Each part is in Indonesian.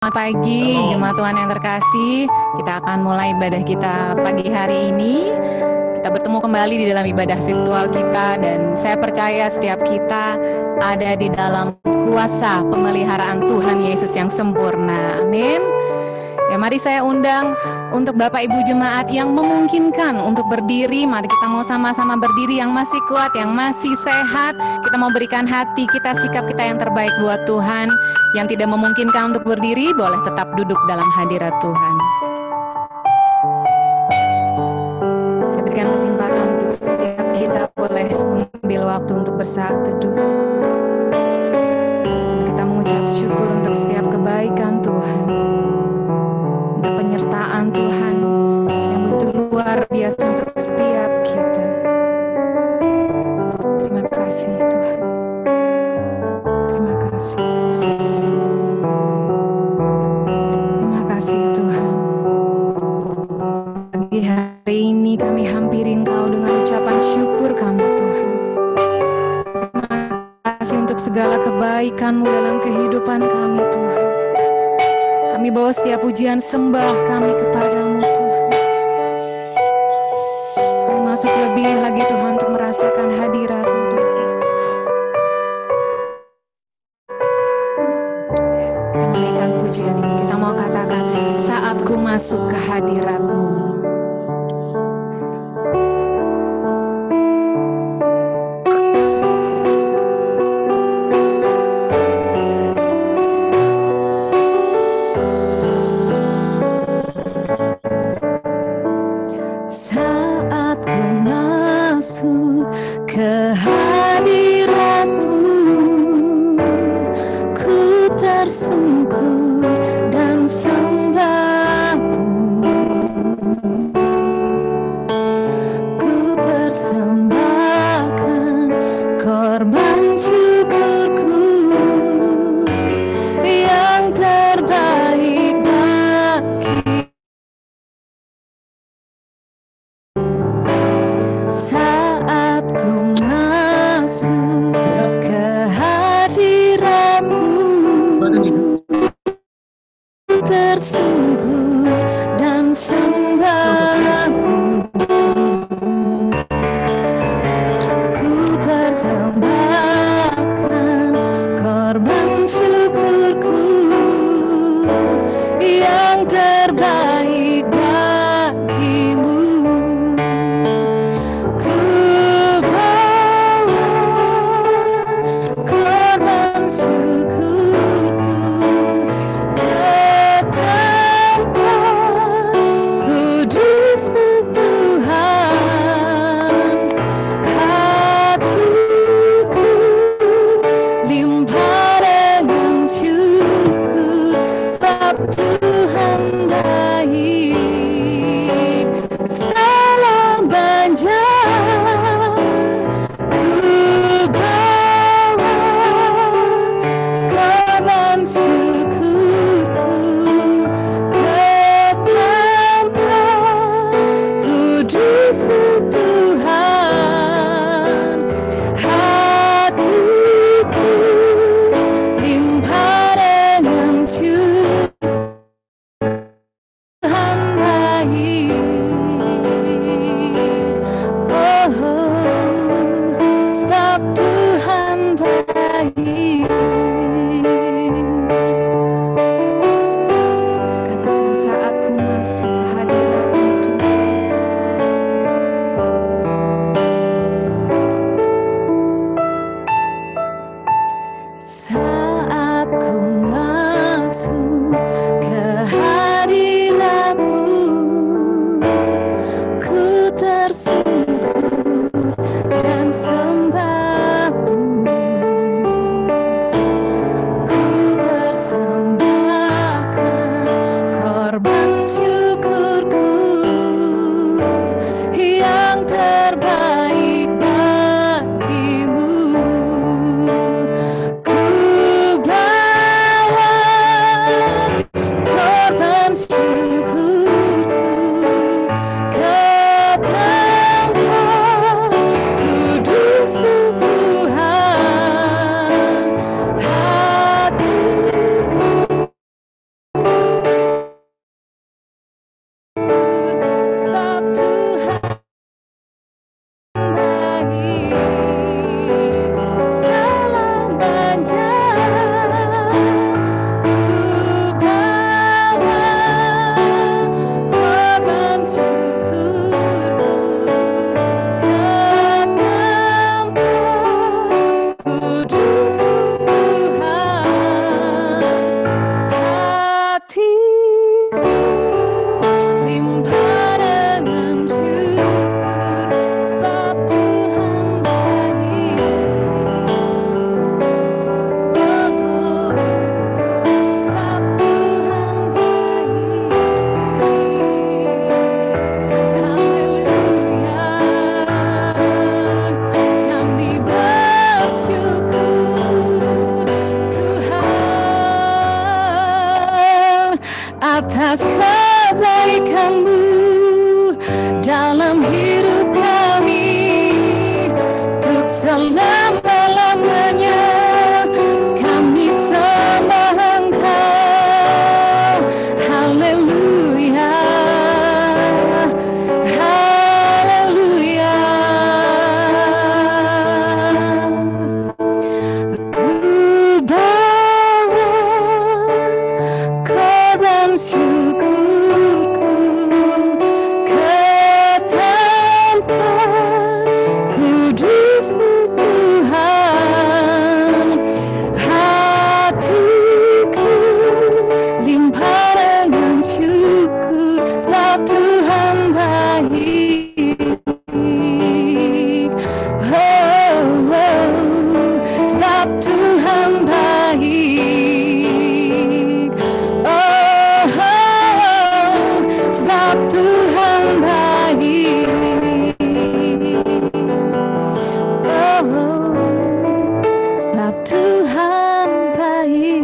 Selamat pagi, jemaat Tuhan yang terkasih. Kita akan mulai ibadah kita pagi hari ini. Kita bertemu kembali di dalam ibadah virtual kita, dan saya percaya setiap kita ada di dalam kuasa pemeliharaan Tuhan Yesus yang sempurna. Amin. Ya, mari saya undang untuk Bapak Ibu jemaat yang memungkinkan untuk berdiri. Mari kita mau sama-sama berdiri, yang masih kuat, yang masih sehat. Kita mau berikan hati kita, sikap kita yang terbaik buat Tuhan. Yang tidak memungkinkan untuk berdiri, boleh tetap duduk dalam hadirat Tuhan. Saya berikan kesempatan untuk setiap kita boleh mengambil waktu untuk bersaat teduh. Kita mengucap syukur untuk setiap kebaikan Tuhan, untuk penyertaan Tuhan yang begitu luar biasa untuk setiap kita. Terima kasih Tuhan. Terima kasih Yesus. Terima kasih Tuhan. Pagi hari ini kami hampirin Kau dengan ucapan syukur kami Tuhan. Terima kasih untuk segala kebaikan-Mu dalam kehidupan kami Tuhan. Kami bawa setiap pujian sembah kami kepadamu Tuhan. Kami masuk lebih lagi Tuhan untuk merasakan hadirat-Mu Tuhan. Kita menaikkan pujian ini. Kita mau katakan, saat ku masuk ke hadirat-Mu. Saat ku masuk ke hadirat-Mu, ku tersungkur dan sembah-Mu. Ku persembahkan korban syukurku yang terbaik bagi. Saat ku masuk ke hadirat-Mu, tersungkur dan sembah-Mu. Ku persembahkan korban syukurku yang terbaik bagimu. Ku bawa korban syukurku ke tempat kudus-Mu Tuhan. Hatiku limpah dengan syukur, sebab Tuhan baik. atas kebaikan-Mu dalam hidup kami, untuk selama-lamanya kami sembah Engkau. Haleluya, haleluya. Ku bawa korban syukurku ke tempat kudus-Mu Tuhan. Hatiku limpah dengan syukur, sebab Tuhan baik. Oh, oh, sebab Tuhan baik. Oh, oh, sebab Tuhan baik. Oh, sebab Tuhan baik.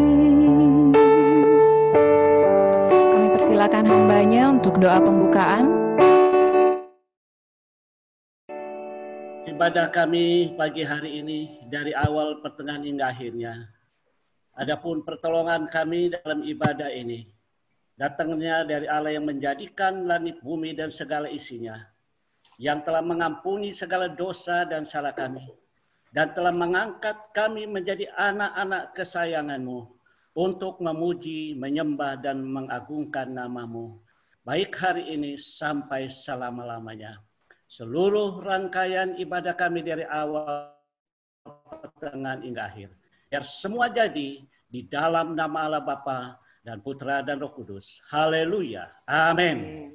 Kami persilakan hambanya untuk doa pembukaan. Ibadah kami pagi hari ini dari awal pertengahan hingga akhirnya. Adapun pertolongan kami dalam ibadah ini datangnya dari Allah yang menjadikan langit, bumi, dan segala isinya, yang telah mengampuni segala dosa dan salah kami, dan telah mengangkat kami menjadi anak-anak kesayangan-Mu untuk memuji, menyembah, dan mengagungkan nama-Mu, baik hari ini sampai selama-lamanya. Seluruh rangkaian ibadah kami dari awal, pertengahan, hingga akhir, biar semua jadi di dalam nama Allah Bapa dan Putra dan Roh Kudus. Haleluya. Amin.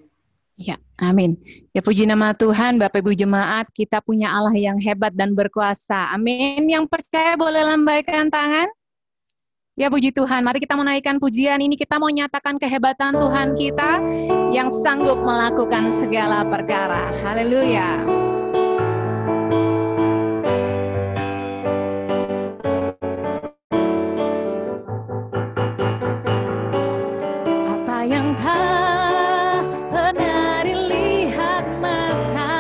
Ya, amin. Ya, puji nama Tuhan, Bapak Ibu Jemaat, kita punya Allah yang hebat dan berkuasa. Amin. Yang percaya boleh lambaikan tangan. Ya, puji Tuhan. Mari kita menaikkan pujian ini. Kita mau nyatakan kehebatan Tuhan kita yang sanggup melakukan segala perkara. Haleluya. Apa yang tak pernah dilihat mata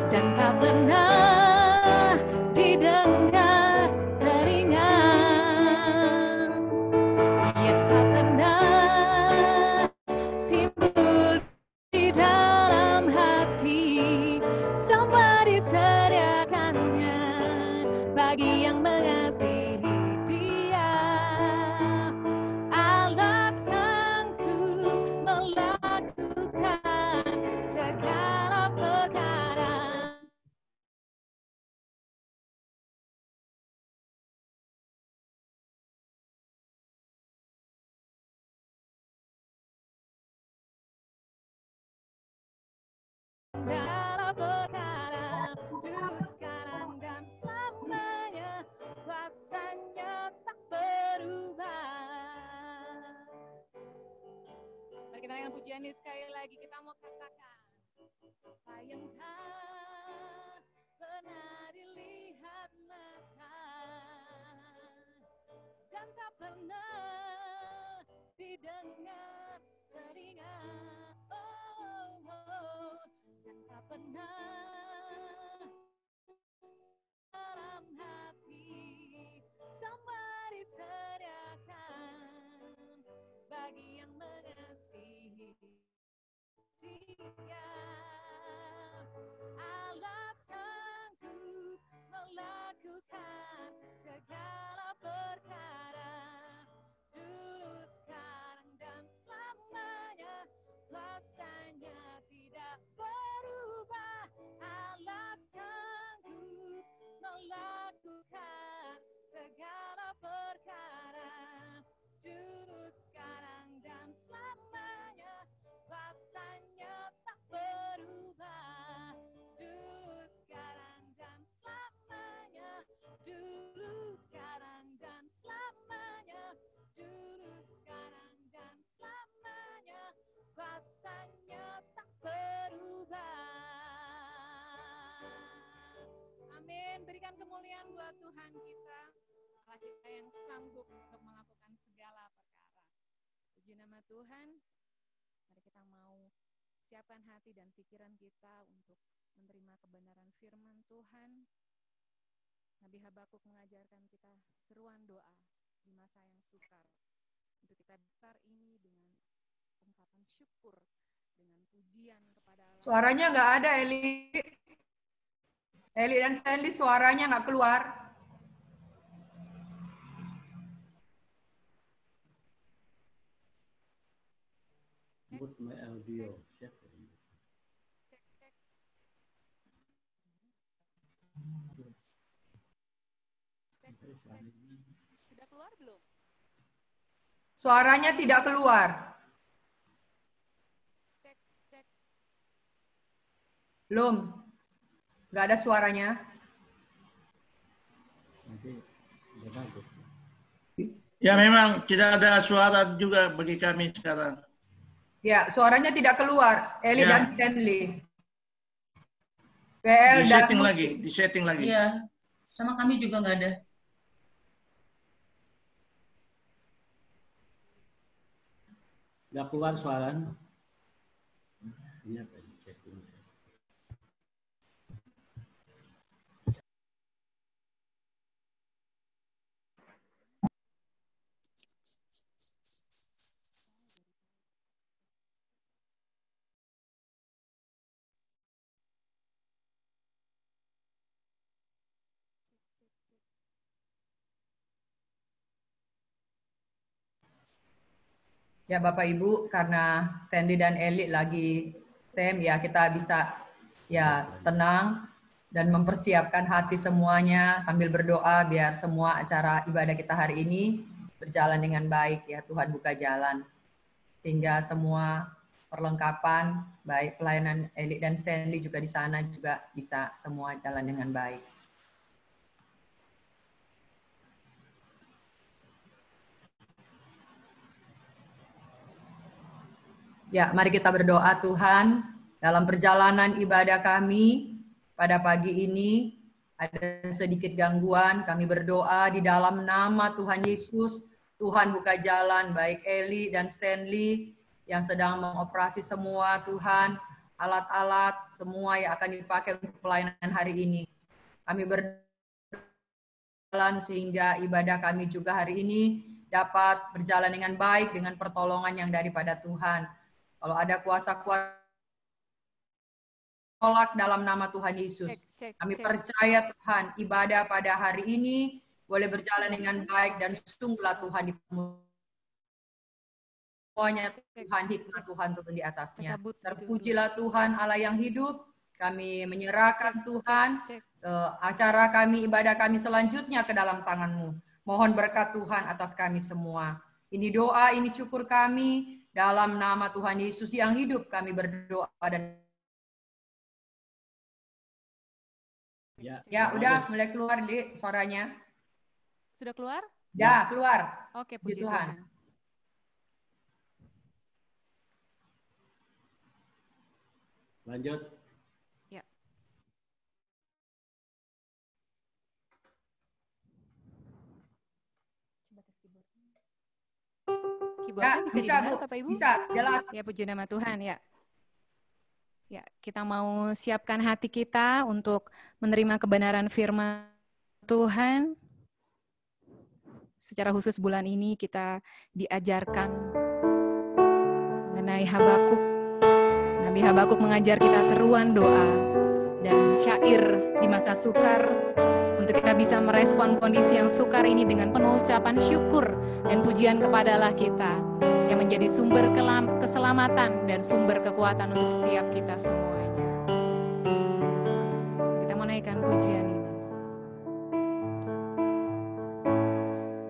dan tak pernah didengar telinga, yang tak pernah timbul di dalam hati, semua disediakannya bagi yang mengasihi Dia. Allah sanggup melakukan segala perkara. Segala perkara, dulu, sekarang, dan selamanya, kuasanya tak berubah. Mari kita dengan pujian ini sekali lagi, kita mau katakan, apa yang tak pernah dilihat mata dan tak pernah didengar telinga, oh, oh, dan tak pernah dalam hati, semua disediakan bagi yang mengasihi Dia. Allah sanggup melakukan segala perkara, dulu, sekarang, dan selamanya, kuasanya tidak berubah. Allah sanggup melakukan segala perkara, dulu, sekarang, dan selamanya, kuasanya tak berubah. Dulu, sekarang, dan selamanya, dulu, sekarang, dan selamanya, dulu, sekarang, dan selamanya, kuasanya tak berubah. Amin. Berikan kemuliaan buat Tuhan kita, Allah kita yang sanggup untuk melakukan segala perkara. nama Tuhan, mari kita mau siapkan hati dan pikiran kita untuk menerima kebenaran firman Tuhan. Nabi Habakuk mengajarkan kita seruan doa di masa yang sukar. Untuk kita besar ini dengan ungkapan syukur, dengan pujian kepada Allah. Suaranya nggak ada, Eli. Eli dan Stanley suaranya nggak keluar. Mute my audio. Cek. Sudah keluar belum? Suaranya tidak keluar. Cek. Belum. Nggak ada suaranya. Nanti udah bagus. Ya memang tidak ada suara juga bagi kami sekarang. Ya, suaranya tidak keluar. Eli Ya. dan Stanley. PL Di dan setting lagi. Iya, sama kami juga nggak ada. Nggak keluar suaranya. Ini apa ini? Setting. Ya Bapak Ibu, karena Stanley dan Eli lagi ya kita bisa ya tenang dan mempersiapkan hati semuanya sambil berdoa biar semua acara ibadah kita hari ini berjalan dengan baik ya. Tuhan buka jalan sehingga semua perlengkapan baik pelayanan Eli dan Stanley juga di sana juga bisa semua jalan dengan baik. Ya, mari kita berdoa Tuhan, dalam perjalanan ibadah kami pada pagi ini ada sedikit gangguan, kami berdoa di dalam nama Tuhan Yesus, Tuhan buka jalan baik Eli dan Stanley yang sedang mengoperasi semua Tuhan, alat-alat semua yang akan dipakai untuk pelayanan hari ini. Kami berjalan sehingga ibadah kami juga hari ini dapat berjalan dengan baik dengan pertolongan yang daripada Tuhan. Kalau ada kuasa-kuasa tolak dalam nama Tuhan Yesus. Kami percaya Tuhan, ibadah pada hari ini boleh berjalan dengan baik dan sungguhlah Tuhan semuanya Tuhan, hikmat Tuhan turun di atasnya. Terpujilah Tuhan Allah yang hidup. Kami menyerahkan Tuhan acara kami, ibadah kami selanjutnya ke dalam tangan-Mu. Mohon berkat Tuhan atas kami semua. Ini doa, ini syukur kami. Dalam nama Tuhan Yesus yang hidup kami berdoa dan ya udah mulai keluar di suaranya. Sudah keluar? Ya, keluar. Oke, puji Tuhan. Lanjut. Ya. Coba tes keyboardnya. Keyboardnya bisa didengar Bapak Ibu? Bisa, jelas. Ya, puji nama Tuhan ya. Ya, kita mau siapkan hati kita untuk menerima kebenaran firman Tuhan. Secara khusus bulan ini kita diajarkan mengenai Habakuk. Nabi Habakuk mengajar kita seruan doa dan syair di masa sukar untuk kita bisa merespon kondisi yang sukar ini dengan penuh ucapan syukur dan pujian kepada Allah kita yang menjadi sumber keselamatan dan sumber kekuatan untuk setiap kita semuanya. Kita mau naikkan pujian ini.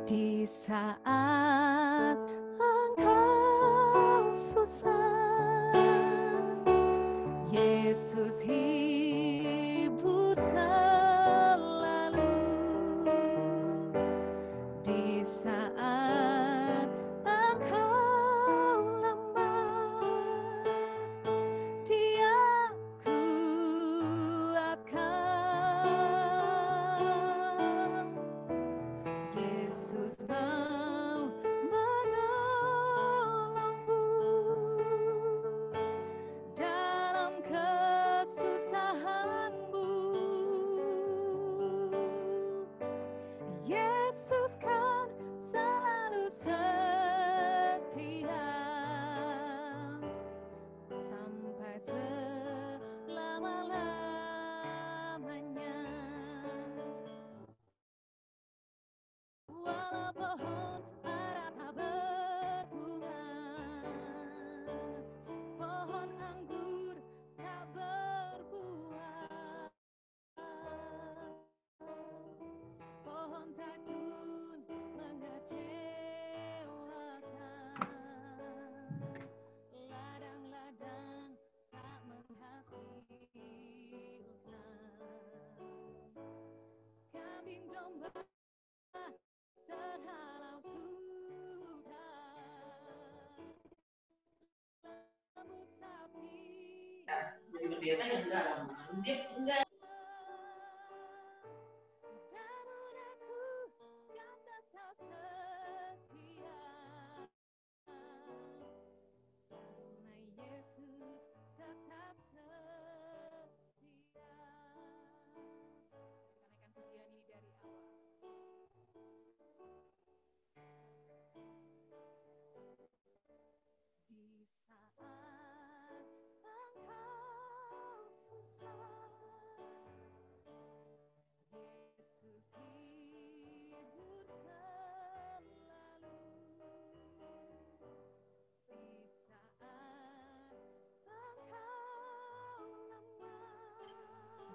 Di saat engkau susah, Yesus hibur selalu. Di saat engkau lemah, Dia kuatkan. Yesus mau menolongmu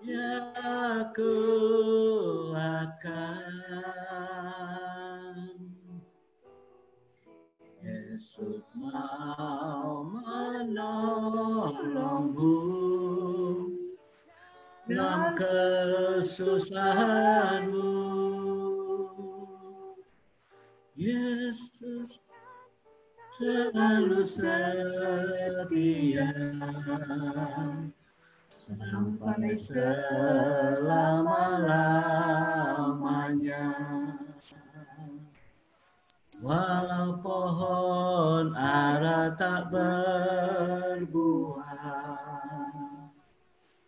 Ya kuatkan, Yesus mau menolongmu dalam kesusahanmu. Yesus selalu setia sampai selama-lamanya. Walau pohon ara tak berbuah,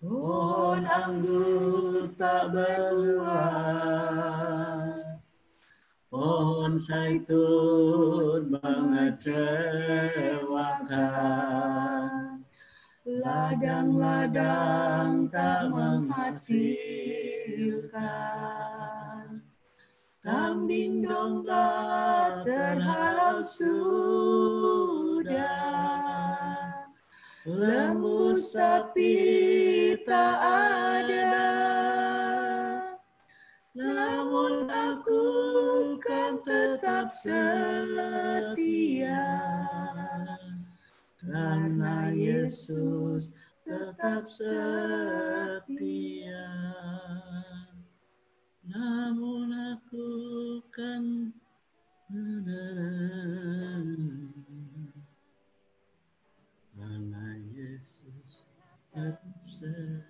pohon anggur tak berbuah, pohon zaitun mengecewakan, ladang-ladang tak menghasilkan, kambing domba terhalau sudah, lembu sapi tak ada. Namun aku kan tetap setia, karena Yesus tetap setia. Namun aku kan karena Yesus tetap setia.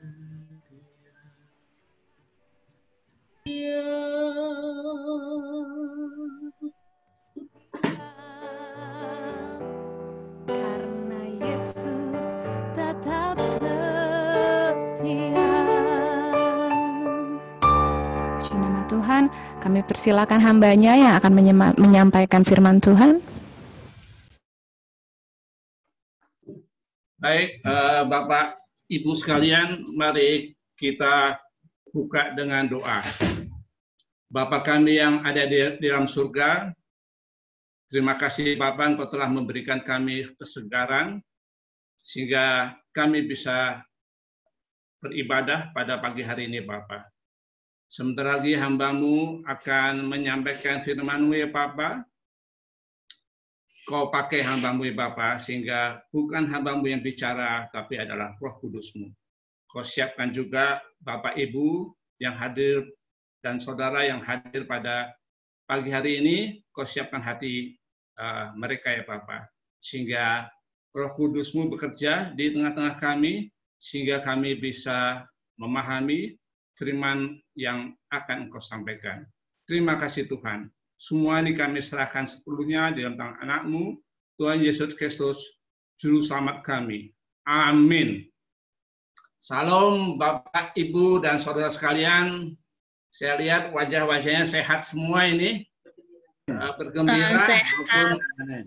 Karena Yesus tetap setia. Puji nama Tuhan, kami persilakan hambanya yang akan menyampaikan firman Tuhan. Baik, Bapak, Ibu sekalian, mari kita buka dengan doa. Bapa kami yang ada di dalam surga, terima kasih Bapak, Engkau telah memberikan kami kesegaran, sehingga kami bisa beribadah pada pagi hari ini Bapak. Sebentar lagi hamba-Mu akan menyampaikan firman-Mu ya Bapak. Kau pakai hamba-Mu ya Bapak, sehingga bukan hamba-Mu yang bicara, tapi adalah Roh Kudus-Mu. Kau siapkan juga Bapak Ibu yang hadir dan saudara yang hadir pada pagi hari ini, Kau siapkan hati mereka ya Bapak, sehingga Roh Kudus-Mu bekerja di tengah-tengah kami, sehingga kami bisa memahami firman yang akan Engkau sampaikan. Terima kasih Tuhan. Semua ini kami serahkan sepenuhnya di dalam tangan anak-Mu, Tuhan Yesus Kristus, Juru Selamat kami. Amin. Salam Bapak, Ibu, dan saudara sekalian. Saya lihat wajah-wajahnya sehat semua ini, bergembira,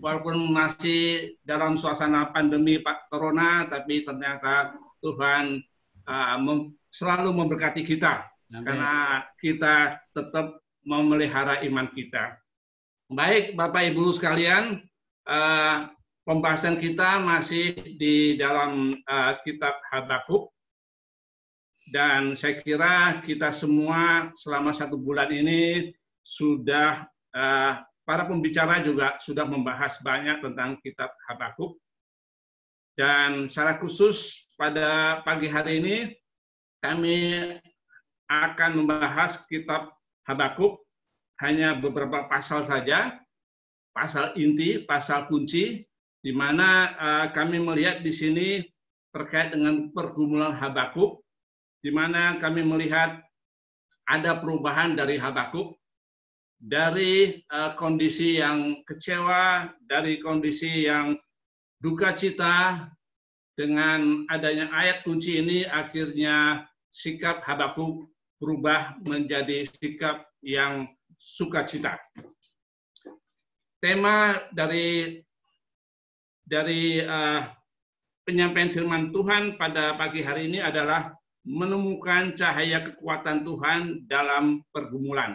walaupun masih dalam suasana pandemi Pak Corona, tapi ternyata Tuhan selalu memberkati kita. Amin. Karena kita tetap memelihara iman kita. Baik, Bapak Ibu sekalian, pembahasan kita masih di dalam kitab Habakuk. Dan saya kira kita semua selama 1 bulan ini sudah, para pembicara juga sudah membahas banyak tentang kitab Habakuk. Dan secara khusus pada pagi hari ini kami akan membahas kitab Habakuk, hanya beberapa pasal saja, pasal inti, pasal kunci, di mana kami melihat di sini terkait dengan pergumulan Habakuk, di mana kami melihat ada perubahan dari Habakuk, dari kondisi yang kecewa, dari kondisi yang duka cita. Dengan adanya ayat kunci ini, akhirnya sikap Habakuk berubah menjadi sikap yang sukacita. Tema dari penyampaian firman Tuhan pada pagi hari ini adalah menemukan cahaya kekuatan Tuhan dalam pergumulan.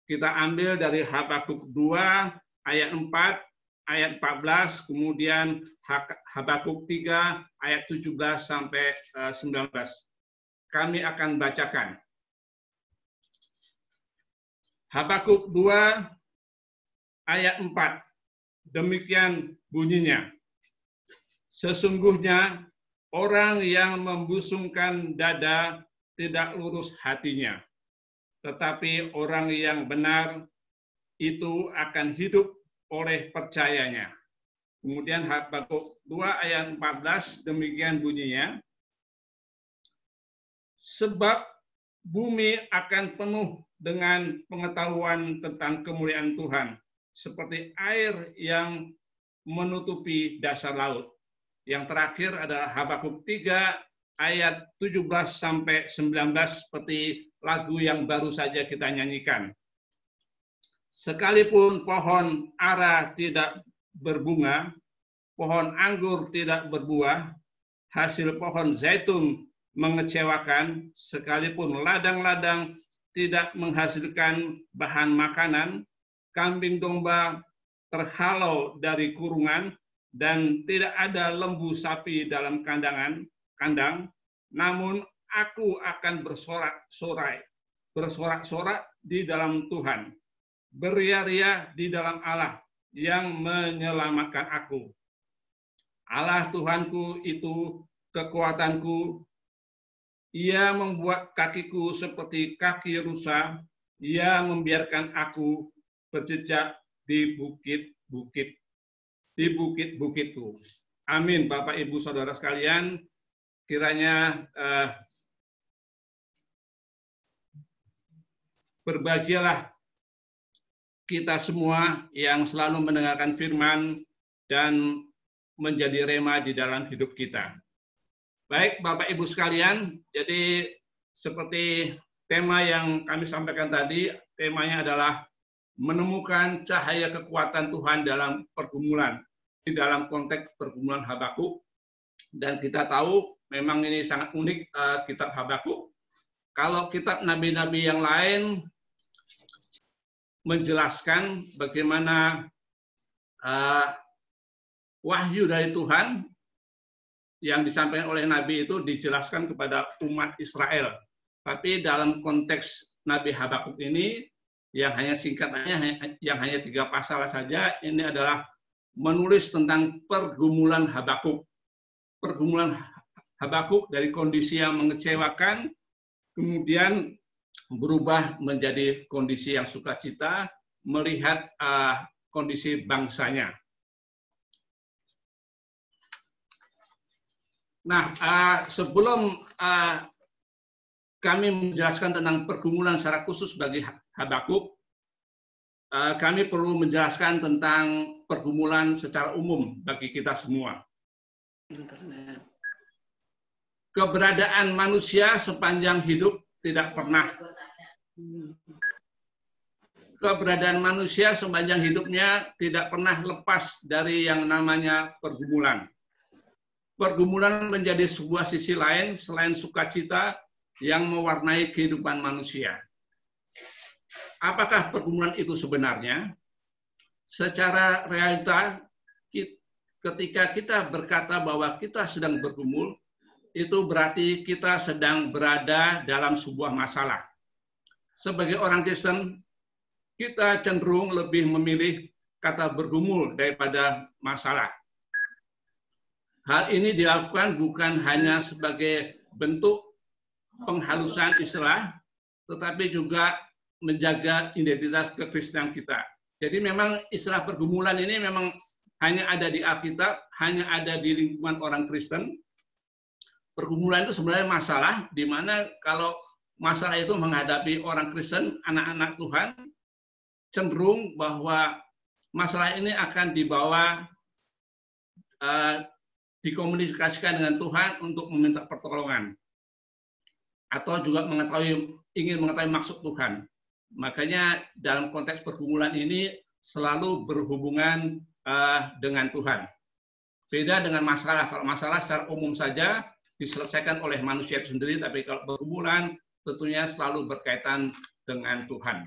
Kita ambil dari Habakuk 2 ayat 4, ayat 14, kemudian Habakuk 3 ayat 17 sampai 19. Kami akan bacakan. Habakuk 2 ayat 4. Demikian bunyinya. Sesungguhnya orang yang membusungkan dada tidak lurus hatinya, tetapi orang yang benar itu akan hidup oleh percayanya. Kemudian Habakuk 2 ayat 14, demikian bunyinya. Sebab bumi akan penuh dengan pengetahuan tentang kemuliaan Tuhan, seperti air yang menutupi dasar laut. Yang terakhir adalah Habakuk 3 ayat 17 sampai 19, seperti lagu yang baru saja kita nyanyikan. Sekalipun pohon ara tidak berbunga, pohon anggur tidak berbuah, hasil pohon zaitun mengecewakan, sekalipun ladang-ladang tidak menghasilkan bahan makanan, kambing domba terhalau dari kurungan, dan tidak ada lembu sapi dalam kandang, namun aku akan bersorak-sorak di dalam Tuhan, beria-ria di dalam Allah yang menyelamatkan aku. Allah Tuhanku itu kekuatanku. Ia membuat kakiku seperti kaki rusa. Ia membiarkan aku berjejak di bukit-bukitku. Amin. Bapak, Ibu, Saudara sekalian, kiranya berbahagialah kita semua yang selalu mendengarkan firman dan menjadi rema di dalam hidup kita. Baik, Bapak Ibu sekalian, jadi seperti tema yang kami sampaikan tadi, temanya adalah menemukan cahaya kekuatan Tuhan dalam pergumulan, di dalam konteks pergumulan Habakuk. Dan kita tahu memang ini sangat unik kitab Habakuk. Kalau kitab nabi-nabi yang lain menjelaskan bagaimana wahyu dari Tuhan yang disampaikan oleh Nabi itu dijelaskan kepada umat Israel. Tapi dalam konteks Nabi Habakuk ini, yang hanya singkatannya, yang hanya 3 pasal saja, ini adalah menulis tentang pergumulan Habakuk. Pergumulan Habakuk dari kondisi yang mengecewakan, kemudian berubah menjadi kondisi yang sukacita, melihat kondisi bangsanya. Nah, sebelum kami menjelaskan tentang pergumulan secara khusus bagi Habakuk, kami perlu menjelaskan tentang pergumulan secara umum bagi kita semua. Keberadaan manusia sepanjang hidup tidak pernah. Keberadaan manusia sepanjang hidupnya tidak pernah lepas dari yang namanya pergumulan. Pergumulan menjadi sebuah sisi lain selain sukacita yang mewarnai kehidupan manusia. Apakah pergumulan itu sebenarnya? Secara realita, ketika kita berkata bahwa kita sedang bergumul, itu berarti kita sedang berada dalam sebuah masalah. Sebagai orang Kristen, kita cenderung lebih memilih kata bergumul daripada masalah. Hal ini dilakukan bukan hanya sebagai bentuk penghalusan istilah, tetapi juga menjaga identitas kekristenan kita. Jadi memang istilah pergumulan ini memang hanya ada di Alkitab, hanya ada di lingkungan orang Kristen, pergumulan itu sebenarnya masalah, di mana kalau masalah itu menghadapi orang Kristen, anak-anak Tuhan, cenderung bahwa masalah ini akan dibawa, dikomunikasikan dengan Tuhan untuk meminta pertolongan, atau juga ingin mengetahui maksud Tuhan. Makanya dalam konteks pergumulan ini selalu berhubungan dengan Tuhan. Beda dengan masalah. Kalau masalah secara umum saja diselesaikan oleh manusia itu sendiri, tapi kalau pergumulan tentunya selalu berkaitan dengan Tuhan.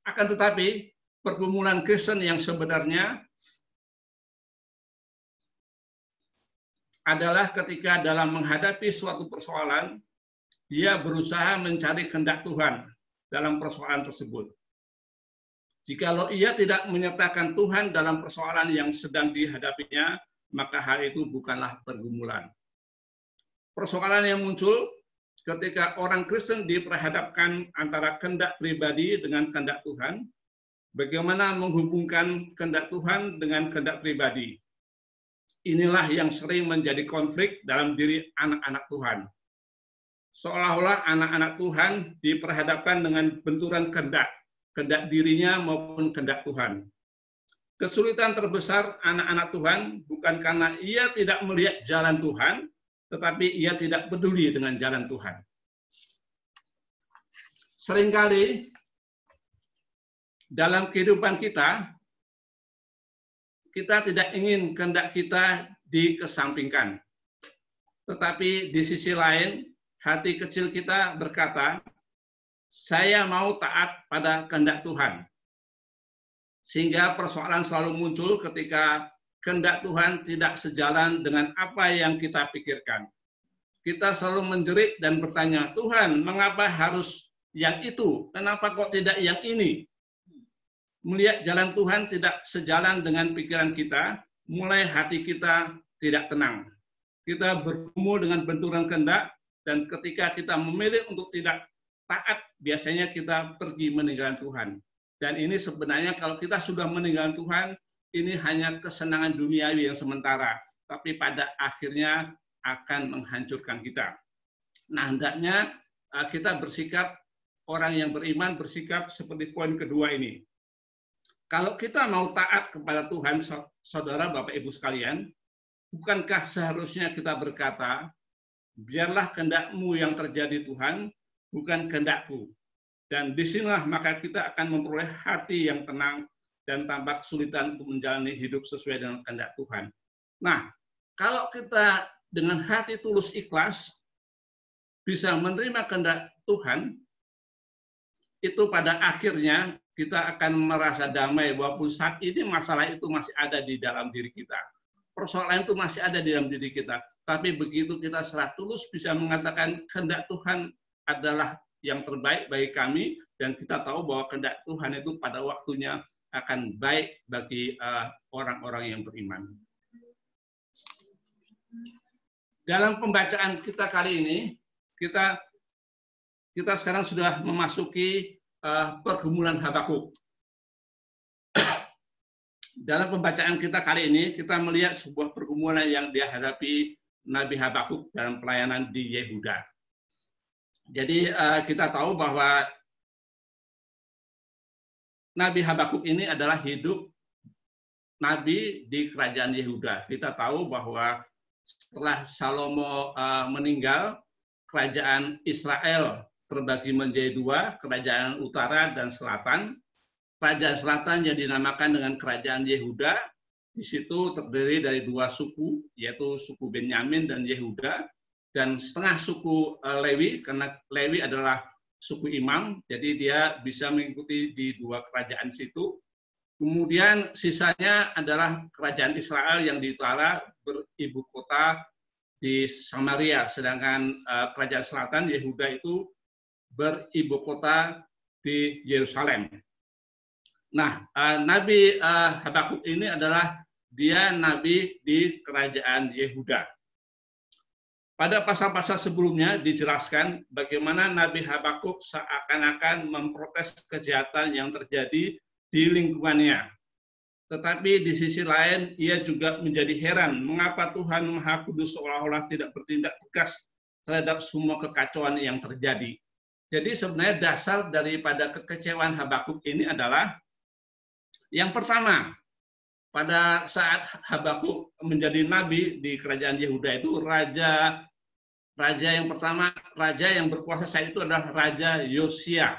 Akan tetapi, pergumulan Kristen yang sebenarnya adalah ketika dalam menghadapi suatu persoalan, dia berusaha mencari kehendak Tuhan dalam persoalan tersebut. Jikalau ia tidak menyertakan Tuhan dalam persoalan yang sedang dihadapinya, maka hal itu bukanlah pergumulan. Persoalan yang muncul ketika orang Kristen diperhadapkan antara kehendak pribadi dengan kehendak Tuhan, bagaimana menghubungkan kehendak Tuhan dengan kehendak pribadi. Inilah yang sering menjadi konflik dalam diri anak-anak Tuhan. Seolah-olah anak-anak Tuhan diperhadapkan dengan benturan kehendak dirinya maupun kehendak Tuhan. Kesulitan terbesar anak-anak Tuhan bukan karena ia tidak melihat jalan Tuhan, tetapi ia tidak peduli dengan jalan Tuhan. Seringkali dalam kehidupan kita tidak ingin kehendak kita dikesampingkan. Tetapi di sisi lain, hati kecil kita berkata, saya mau taat pada kehendak Tuhan. Sehingga persoalan selalu muncul ketika kehendak Tuhan tidak sejalan dengan apa yang kita pikirkan. Kita selalu menjerit dan bertanya, Tuhan, mengapa harus yang itu? Kenapa kok tidak yang ini? Melihat jalan Tuhan tidak sejalan dengan pikiran kita, mulai hati kita tidak tenang. Kita bergumul dengan benturan kehendak, dan ketika kita memilih untuk tidak taat, biasanya kita pergi meninggalkan Tuhan. Dan ini sebenarnya kalau kita sudah meninggalkan Tuhan, ini hanya kesenangan duniawi yang sementara, tapi pada akhirnya akan menghancurkan kita. Nah, hendaknya kita bersikap, orang yang beriman bersikap seperti poin kedua ini. Kalau kita mau taat kepada Tuhan, saudara, Bapak, Ibu sekalian, bukankah seharusnya kita berkata, biarlah kehendak-Mu yang terjadi Tuhan, bukan kehendak-Ku. Dan disinilah maka kita akan memperoleh hati yang tenang dan tanpa kesulitan untuk menjalani hidup sesuai dengan kehendak Tuhan. Nah, kalau kita dengan hati tulus ikhlas bisa menerima kehendak Tuhan, itu pada akhirnya kita akan merasa damai walaupun saat ini masalah itu masih ada di dalam diri kita. Persoalan itu masih ada di dalam diri kita. Tapi begitu kita secara tulus bisa mengatakan kehendak Tuhan adalah yang terbaik bagi kami, dan kita tahu bahwa kehendak Tuhan itu pada waktunya akan baik bagi orang-orang yang beriman. Dalam pembacaan kita kali ini, kita sekarang sudah memasuki pergumulan Habakuk. Dalam pembacaan kita kali ini, kita melihat sebuah pergumulan yang dihadapi Nabi Habakuk dalam pelayanan di Yehuda. Jadi kita tahu bahwa Nabi Habakuk ini adalah hidup Nabi di kerajaan Yehuda. Kita tahu bahwa setelah Salomo meninggal, kerajaan Israel terbagi menjadi dua, kerajaan utara dan selatan. Kerajaan selatan yang dinamakan dengan kerajaan Yehuda, di situ terdiri dari dua suku, yaitu suku Benyamin dan Yehuda. Dan setengah suku Lewi, karena Lewi adalah suku imam, jadi dia bisa mengikuti di dua kerajaan situ. Kemudian sisanya adalah kerajaan Israel yang di utara beribu kota di Samaria, sedangkan kerajaan selatan Yehuda itu beribu kota di Yerusalem. Nah, Nabi Habakuk ini adalah dia nabi di kerajaan Yehuda. Pada pasal-pasal sebelumnya dijelaskan bagaimana Nabi Habakuk seakan-akan memprotes kejahatan yang terjadi di lingkungannya. Tetapi di sisi lain, ia juga menjadi heran mengapa Tuhan Maha Kudus seolah-olah tidak bertindak tegas terhadap semua kekacauan yang terjadi. Jadi sebenarnya dasar daripada kekecewaan Habakuk ini adalah yang pertama, pada saat Habakuk menjadi nabi di kerajaan Yehuda itu raja yang pertama, raja yang berkuasa saat itu adalah Raja Yosia.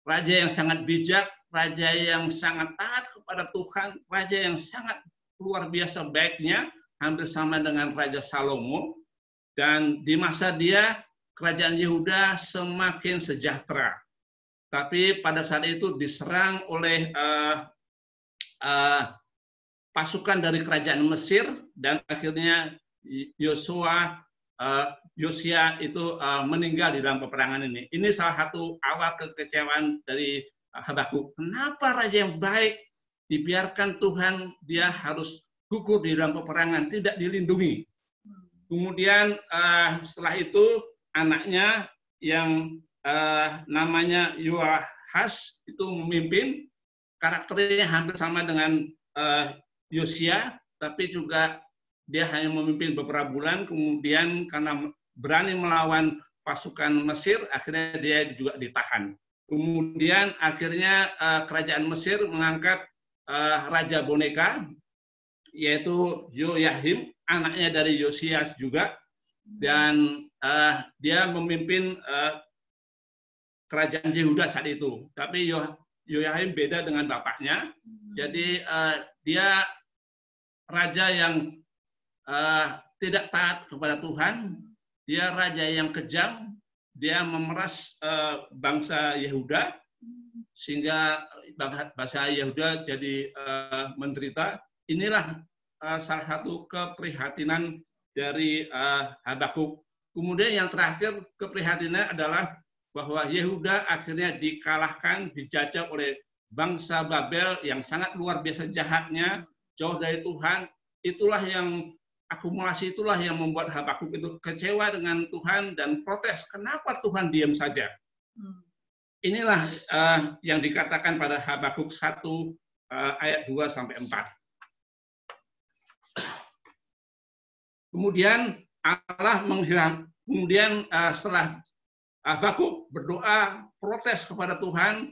Raja yang sangat bijak, raja yang sangat taat kepada Tuhan, raja yang sangat luar biasa baiknya, hampir sama dengan Raja Salomo. Dan di masa dia, kerajaan Yehuda semakin sejahtera. Tapi pada saat itu diserang oleh pasukan dari kerajaan Mesir, dan akhirnya Yosia itu meninggal di dalam peperangan ini. Ini salah satu awal kekecewaan dari Habakuk. Kenapa raja yang baik dibiarkan Tuhan dia harus gugur di dalam peperangan, tidak dilindungi? Kemudian setelah itu anaknya yang namanya Yoahas itu memimpin, karakternya hampir sama dengan Yosia, tapi juga dia hanya memimpin beberapa bulan, kemudian karena berani melawan pasukan Mesir, akhirnya dia juga ditahan. Kemudian akhirnya kerajaan Mesir mengangkat raja boneka, yaitu Yoyahim, anaknya dari Yosias juga, dan dia memimpin kerajaan Yehuda saat itu. Tapi Yoyahim beda dengan bapaknya, jadi dia raja yang tidak taat kepada Tuhan, dia raja yang kejam, dia memeras bangsa Yehuda, sehingga bangsa Yehuda jadi menderita. Inilah salah satu keprihatinan dari Habakuk. Kemudian yang terakhir keprihatinan adalah bahwa Yehuda akhirnya dikalahkan, dijajah oleh bangsa Babel yang sangat luar biasa jahatnya, jauh dari Tuhan. Itulah yang akumulasi itulah yang membuat Habakuk itu kecewa dengan Tuhan dan protes. Kenapa Tuhan diam saja? Inilah yang dikatakan pada Habakuk 1 ayat 2 sampai 4. Kemudian Allah menghilang. Kemudian setelah Habakuk berdoa protes kepada Tuhan,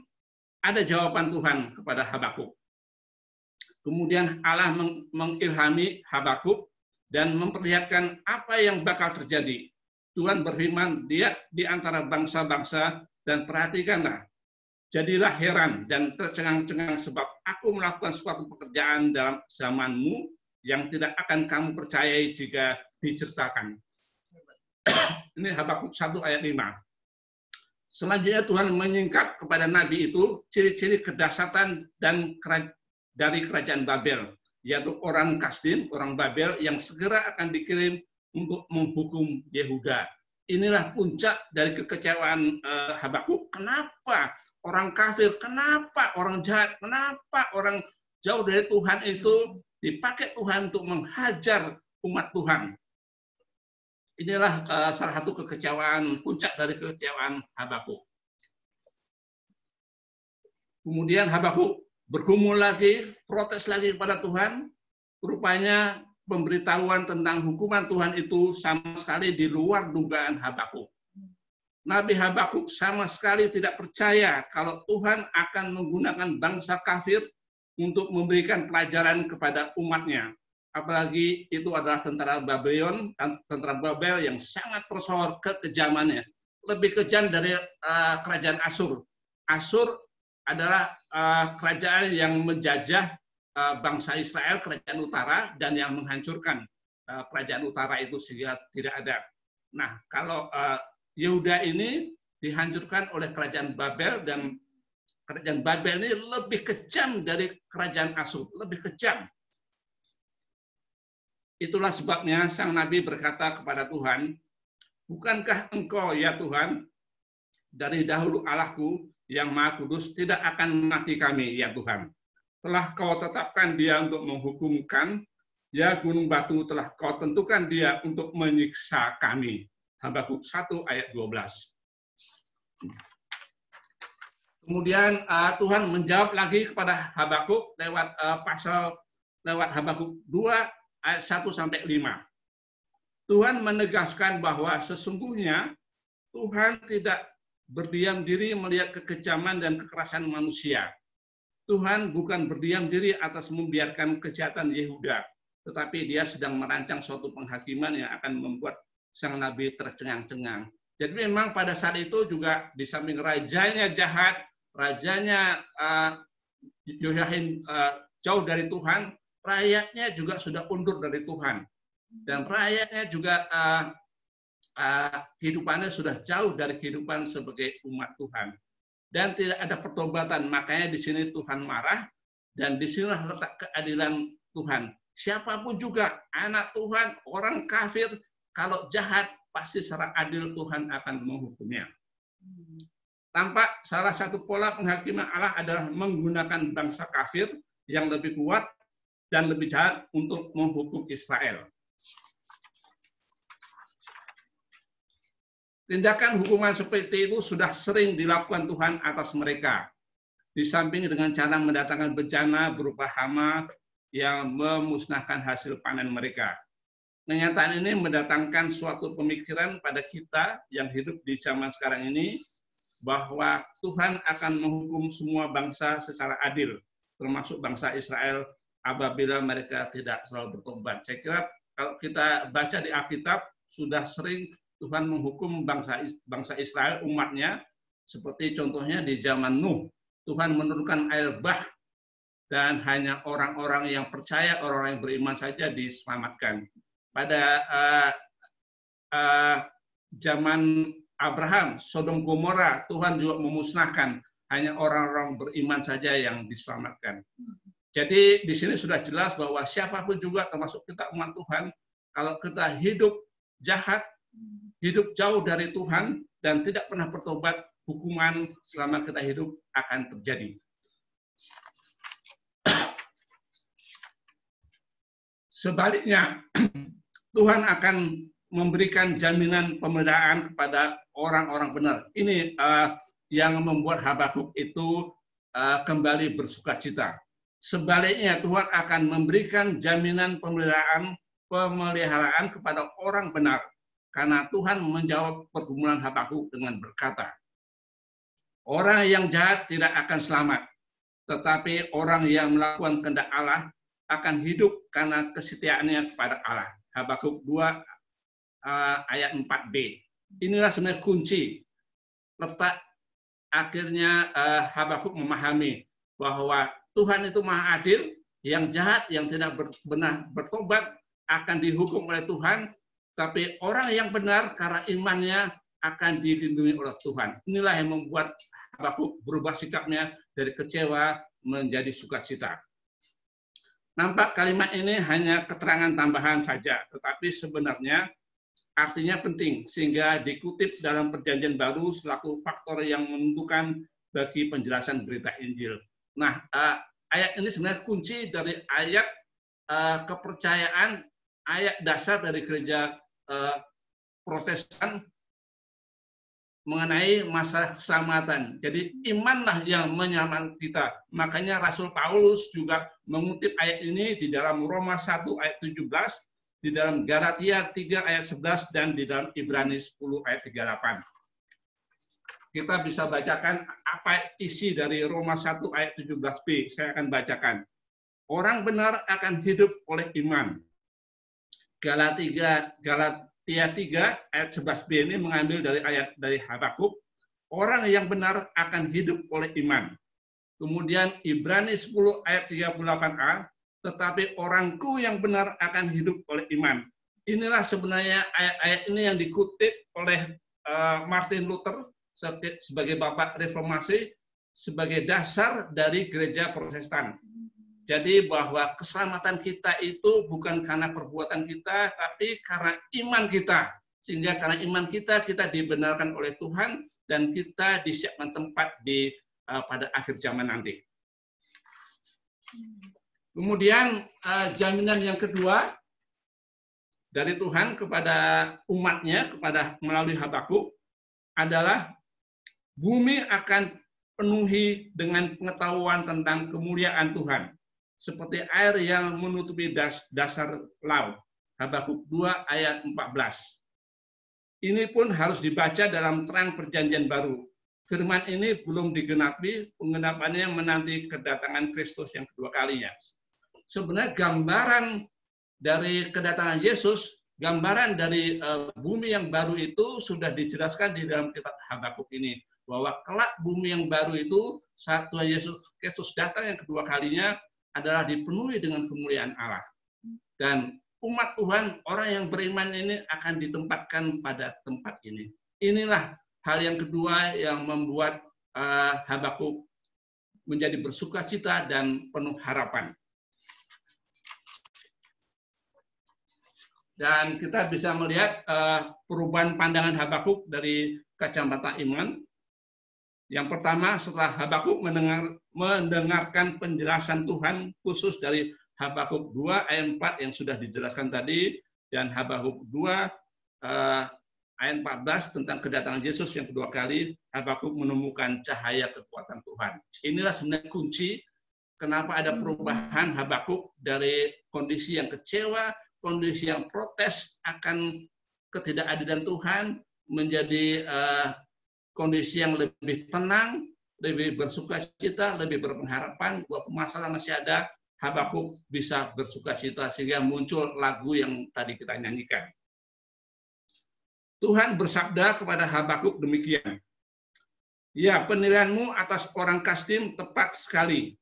ada jawaban Tuhan kepada Habakuk. Kemudian Allah mengilhami Habakuk dan memperlihatkan apa yang bakal terjadi. Tuhan berfirman, dia di antara bangsa-bangsa, dan perhatikanlah, jadilah heran dan tercengang-cengang sebab aku melakukan suatu pekerjaan dalam zamanmu yang tidak akan kamu percayai jika diceritakan. Ini Habakuk 1 ayat 5. Selanjutnya Tuhan menyingkap kepada Nabi itu ciri-ciri kedahsyatan dan dari kerajaan Babel, yaitu orang Kasdim, orang Babel yang segera akan dikirim untuk menghukum Yehuda. Inilah puncak dari kekecewaan Habakuk. Kenapa orang kafir, kenapa orang jahat, kenapa orang jauh dari Tuhan itu dipakai Tuhan untuk menghajar umat Tuhan? Inilah salah satu kekecewaan, puncak dari kekecewaan Habakuk. Kemudian Habakuk bergumul lagi, protes lagi kepada Tuhan. Rupanya pemberitahuan tentang hukuman Tuhan itu sama sekali di luar dugaan Habakuk. Nabi Habakuk sama sekali tidak percaya kalau Tuhan akan menggunakan bangsa kafir untuk memberikan pelajaran kepada umatnya. Apalagi itu adalah tentara Babylon, tentara Babel yang sangat tersohor kekejamannya. Lebih kejam dari kerajaan Asyur. Asyur adalah kerajaan yang menjajah bangsa Israel, kerajaan utara, dan yang menghancurkan kerajaan utara itu sehingga tidak ada. Nah, kalau Yehuda ini dihancurkan oleh kerajaan Babel, dan kerajaan Babel ini lebih kejam dari kerajaan Asyur, lebih kejam. Itulah sebabnya sang Nabi berkata kepada Tuhan, bukankah engkau ya Tuhan, dari dahulu Allahku yang Maha Kudus tidak akan mati kami ya Tuhan. Telah kau tetapkan dia untuk menghukumkan, ya gunung batu telah kau tentukan dia untuk menyiksa kami. Habakuk 1 ayat 12. Kemudian Tuhan menjawab lagi kepada Habakuk lewat lewat Habakuk 2 ayat 1 sampai 5. Tuhan menegaskan bahwa sesungguhnya Tuhan tidak berdiam diri melihat kekejaman dan kekerasan manusia. Tuhan bukan berdiam diri atas membiarkan kejahatan Yehuda, tetapi Dia sedang merancang suatu penghakiman yang akan membuat sang nabi tercengang-cengang. Jadi memang pada saat itu juga di samping rajanya jahat, rajanya Yoyakim jauh dari Tuhan, rakyatnya juga sudah undur dari Tuhan. Dan rakyatnya juga kehidupannya sudah jauh dari kehidupan sebagai umat Tuhan. Dan tidak ada pertobatan, makanya di sini Tuhan marah, dan di sinilah letak keadilan Tuhan. Siapapun juga, anak Tuhan, orang kafir, kalau jahat, pasti secara adil Tuhan akan menghukumnya. Tampak salah satu pola penghakiman Allah adalah menggunakan bangsa kafir yang lebih kuat dan lebih jahat untuk menghukum Israel. Tindakan hukuman seperti itu sudah sering dilakukan Tuhan atas mereka. Di samping dengan cara mendatangkan bencana berupa hama yang memusnahkan hasil panen mereka. Kenyataan ini mendatangkan suatu pemikiran pada kita yang hidup di zaman sekarang ini, bahwa Tuhan akan menghukum semua bangsa secara adil, termasuk bangsa Israel apabila mereka tidak selalu bertobat. Saya kira kalau kita baca di Alkitab, sudah sering Tuhan menghukum bangsa Israel, umatnya, seperti contohnya di zaman Nuh. Tuhan menurunkan air bah, dan hanya orang-orang yang percaya, orang-orang yang beriman saja diselamatkan. Pada zaman Abraham, Sodom Gomora, Tuhan juga memusnahkan, hanya orang-orang beriman saja yang diselamatkan. Jadi di sini sudah jelas bahwa siapapun juga, termasuk kita umat Tuhan, kalau kita hidup jahat, hidup jauh dari Tuhan, dan tidak pernah bertobat, hukuman selama kita hidup akan terjadi. Sebaliknya, Tuhan akan memberikan jaminan pemeliharaan kepada orang-orang benar. Ini yang membuat Habakuk itu kembali bersukacita. Sebaliknya, Tuhan akan memberikan jaminan pemeliharaan kepada orang benar. Karena Tuhan menjawab pergumulan Habakuk dengan berkata, orang yang jahat tidak akan selamat, tetapi orang yang melakukan kehendak Allah akan hidup karena kesetiaannya kepada Allah. Habakuk 2 ayat 4b. Inilah sebenarnya kunci letak akhirnya Habakuk memahami bahwa Tuhan itu Maha Adil, yang jahat, yang tidak benar bertobat akan dihukum oleh Tuhan, tapi orang yang benar karena imannya akan dilindungi oleh Tuhan. Inilah yang membuat Habakuk berubah sikapnya dari kecewa menjadi sukacita. Nampak kalimat ini hanya keterangan tambahan saja, tetapi sebenarnya artinya penting, sehingga dikutip dalam Perjanjian Baru selaku faktor yang menentukan bagi penjelasan berita Injil. Nah, ayat ini sebenarnya kunci dari ayat kepercayaan, ayat dasar dari gereja Protestan mengenai masalah keselamatan. Jadi imanlah yang menyelamatkan kita. Makanya Rasul Paulus juga mengutip ayat ini di dalam Roma 1 ayat 17, di dalam Galatia 3 ayat 11, dan di dalam Ibrani 10 ayat 38. Kita bisa bacakan apa isi dari Roma 1 ayat 17b. Saya akan bacakan. Orang benar akan hidup oleh iman. Galatia 3 ayat 11b ini mengambil dari ayat dari Habakuk. Orang yang benar akan hidup oleh iman. Kemudian Ibrani 10 ayat 38a, tetapi orangku yang benar akan hidup oleh iman. Inilah sebenarnya ayat-ayat ini yang dikutip oleh Martin Luther sebagai bapak reformasi, sebagai dasar dari gereja Protestan. Jadi bahwa keselamatan kita itu bukan karena perbuatan kita, tapi karena iman kita. Sehingga karena iman kita, kita dibenarkan oleh Tuhan, dan kita disiapkan tempat pada akhir zaman nanti. Kemudian jaminan yang kedua dari Tuhan kepada umatnya, melalui Habakuk, adalah bumi akan penuhi dengan pengetahuan tentang kemuliaan Tuhan, seperti air yang menutupi dasar laut. Habakuk 2 ayat 14. Ini pun harus dibaca dalam terang perjanjian baru. Firman ini belum digenapi, penggenapannya menanti kedatangan Kristus yang kedua kalinya. Sebenarnya gambaran dari kedatangan Yesus, gambaran dari bumi yang baru itu sudah dijelaskan di dalam kitab Habakuk ini. Bahwa kelak bumi yang baru itu, saat Tuhan Yesus Kristus datang yang kedua kalinya, adalah dipenuhi dengan kemuliaan Allah. Dan umat Tuhan, orang yang beriman ini akan ditempatkan pada tempat ini. Inilah hal yang kedua yang membuat Habakuk menjadi bersukacita dan penuh harapan. Dan kita bisa melihat perubahan pandangan Habakuk dari kacamata iman. Yang pertama, setelah Habakuk mendengarkan penjelasan Tuhan khusus dari Habakuk 2 ayat 4 yang sudah dijelaskan tadi, dan Habakuk 2 ayat 14 tentang kedatangan Yesus yang kedua kali, Habakuk menemukan cahaya kekuatan Tuhan. Inilah sebenarnya kunci kenapa ada perubahan Habakuk dari kondisi yang kecewa, kondisi yang protes akan ketidakadilan Tuhan, menjadi kondisi yang lebih tenang, lebih bersukacita, lebih berpengharapan bahwa masalah masih ada. Habakuk bisa bersukacita sehingga muncul lagu yang tadi kita nyanyikan. Tuhan bersabda kepada Habakuk demikian. Ya, penilaianmu atas orang Kasdim tepat sekali.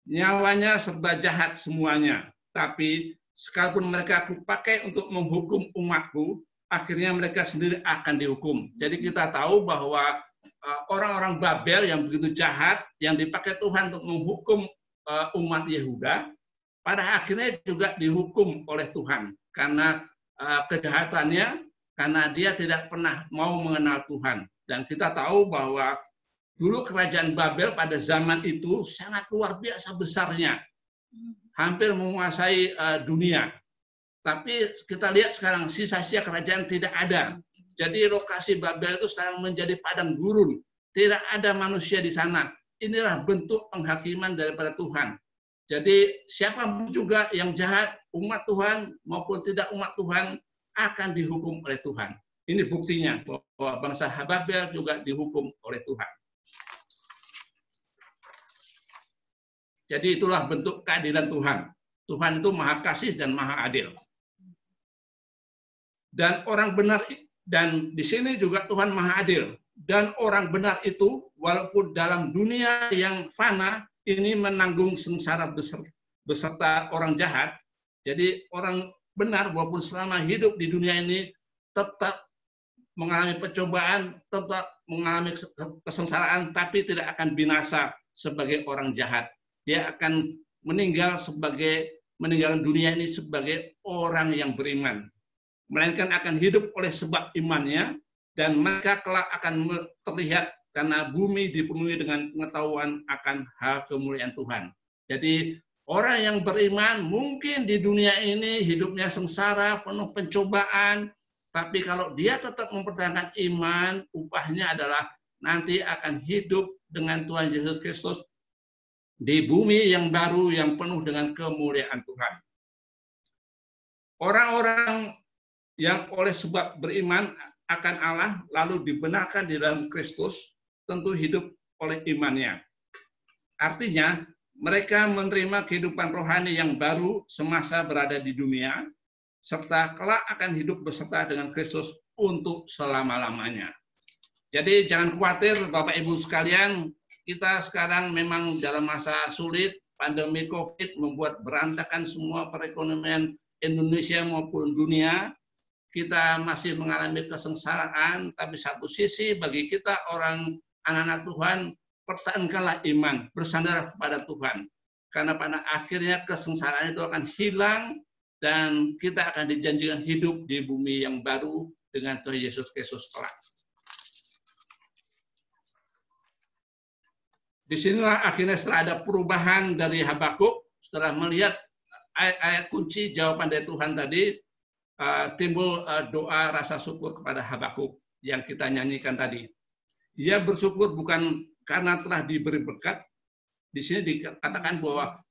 Nyawanya serba jahat semuanya. Tapi sekalipun mereka aku pakai untuk menghukum umatku, akhirnya mereka sendiri akan dihukum. Jadi kita tahu bahwa orang-orang Babel yang begitu jahat, yang dipakai Tuhan untuk menghukum umat Yehuda, pada akhirnya juga dihukum oleh Tuhan karena kejahatannya, karena dia tidak pernah mau mengenal Tuhan. Dan kita tahu bahwa dulu kerajaan Babel pada zaman itu sangat luar biasa besarnya, hampir menguasai dunia. Tapi kita lihat sekarang sisa-sisa kerajaan tidak ada. Jadi lokasi Babel itu sekarang menjadi padang gurun, tidak ada manusia di sana. Inilah bentuk penghakiman daripada Tuhan. Jadi siapa juga yang jahat, umat Tuhan maupun tidak umat Tuhan, akan dihukum oleh Tuhan. Ini buktinya bahwa bangsa Babel juga dihukum oleh Tuhan. Jadi itulah bentuk keadilan Tuhan. Tuhan itu maha kasih dan maha adil. Dan orang benar, dan di sini juga Tuhan maha adil. Dan orang benar itu, walaupun dalam dunia yang fana, ini menanggung sengsara beserta orang jahat. Jadi orang benar, walaupun selama hidup di dunia ini, tetap mengalami percobaan, tetap mengalami kesengsaraan, tapi tidak akan binasa sebagai orang jahat. Dia akan meninggalkan dunia ini sebagai orang yang beriman. Melainkan akan hidup oleh sebab imannya, dan mereka kelak akan terlihat karena bumi dipenuhi dengan pengetahuan akan hal kemuliaan Tuhan. Jadi orang yang beriman mungkin di dunia ini hidupnya sengsara, penuh pencobaan, tapi kalau dia tetap mempertahankan iman, upahnya adalah nanti akan hidup dengan Tuhan Yesus Kristus di bumi yang baru yang penuh dengan kemuliaan Tuhan. Orang-orang yang oleh sebab beriman akan Allah lalu dibenarkan di dalam Kristus tentu hidup oleh imannya. Artinya mereka menerima kehidupan rohani yang baru semasa berada di dunia, serta kelak akan hidup beserta dengan Kristus untuk selama-lamanya. Jadi jangan khawatir Bapak Ibu sekalian, kita sekarang memang dalam masa sulit, pandemi COVID membuat berantakan semua perekonomian Indonesia maupun dunia. Kita masih mengalami kesengsaraan, tapi satu sisi bagi kita orang anak-anak Tuhan, pertahankanlah iman, bersandar kepada Tuhan. Karena pada akhirnya kesengsaraan itu akan hilang, dan kita akan dijanjikan hidup di bumi yang baru dengan Tuhan Yesus Kristus kelak. Disinilah akhirnya setelah ada perubahan dari Habakuk, setelah melihat ayat-ayat kunci jawaban dari Tuhan tadi, timbul doa rasa syukur kepada Habakuk yang kita nyanyikan tadi. Ia bersyukur bukan karena telah diberi berkat. Di sini dikatakan bahwa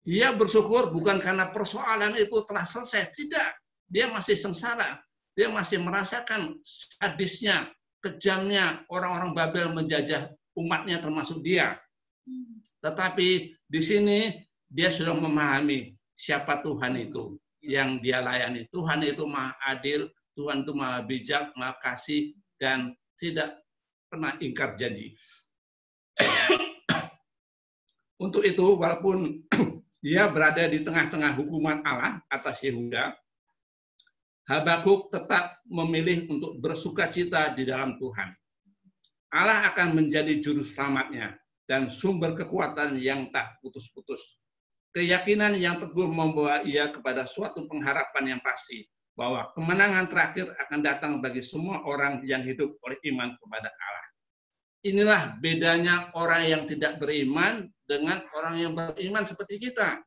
dia bersyukur bukan karena persoalan itu telah selesai. Tidak. Dia masih sengsara. Dia masih merasakan sadisnya, kejamnya orang-orang Babel menjajah umatnya termasuk dia. Tetapi di sini dia sudah memahami siapa Tuhan itu yang dia layani. Tuhan itu maha adil, Tuhan itu maha bijak, maha kasih, dan tidak pernah ingkar janji. Untuk itu, walaupun dia berada di tengah-tengah hukuman Allah atas Yehuda, Habakuk tetap memilih untuk bersukacita di dalam Tuhan. Allah akan menjadi juru selamatnya dan sumber kekuatan yang tak putus-putus. Keyakinan yang teguh membawa ia kepada suatu pengharapan yang pasti bahwa kemenangan terakhir akan datang bagi semua orang yang hidup oleh iman kepada Allah. Inilah bedanya orang yang tidak beriman dengan orang yang beriman seperti kita.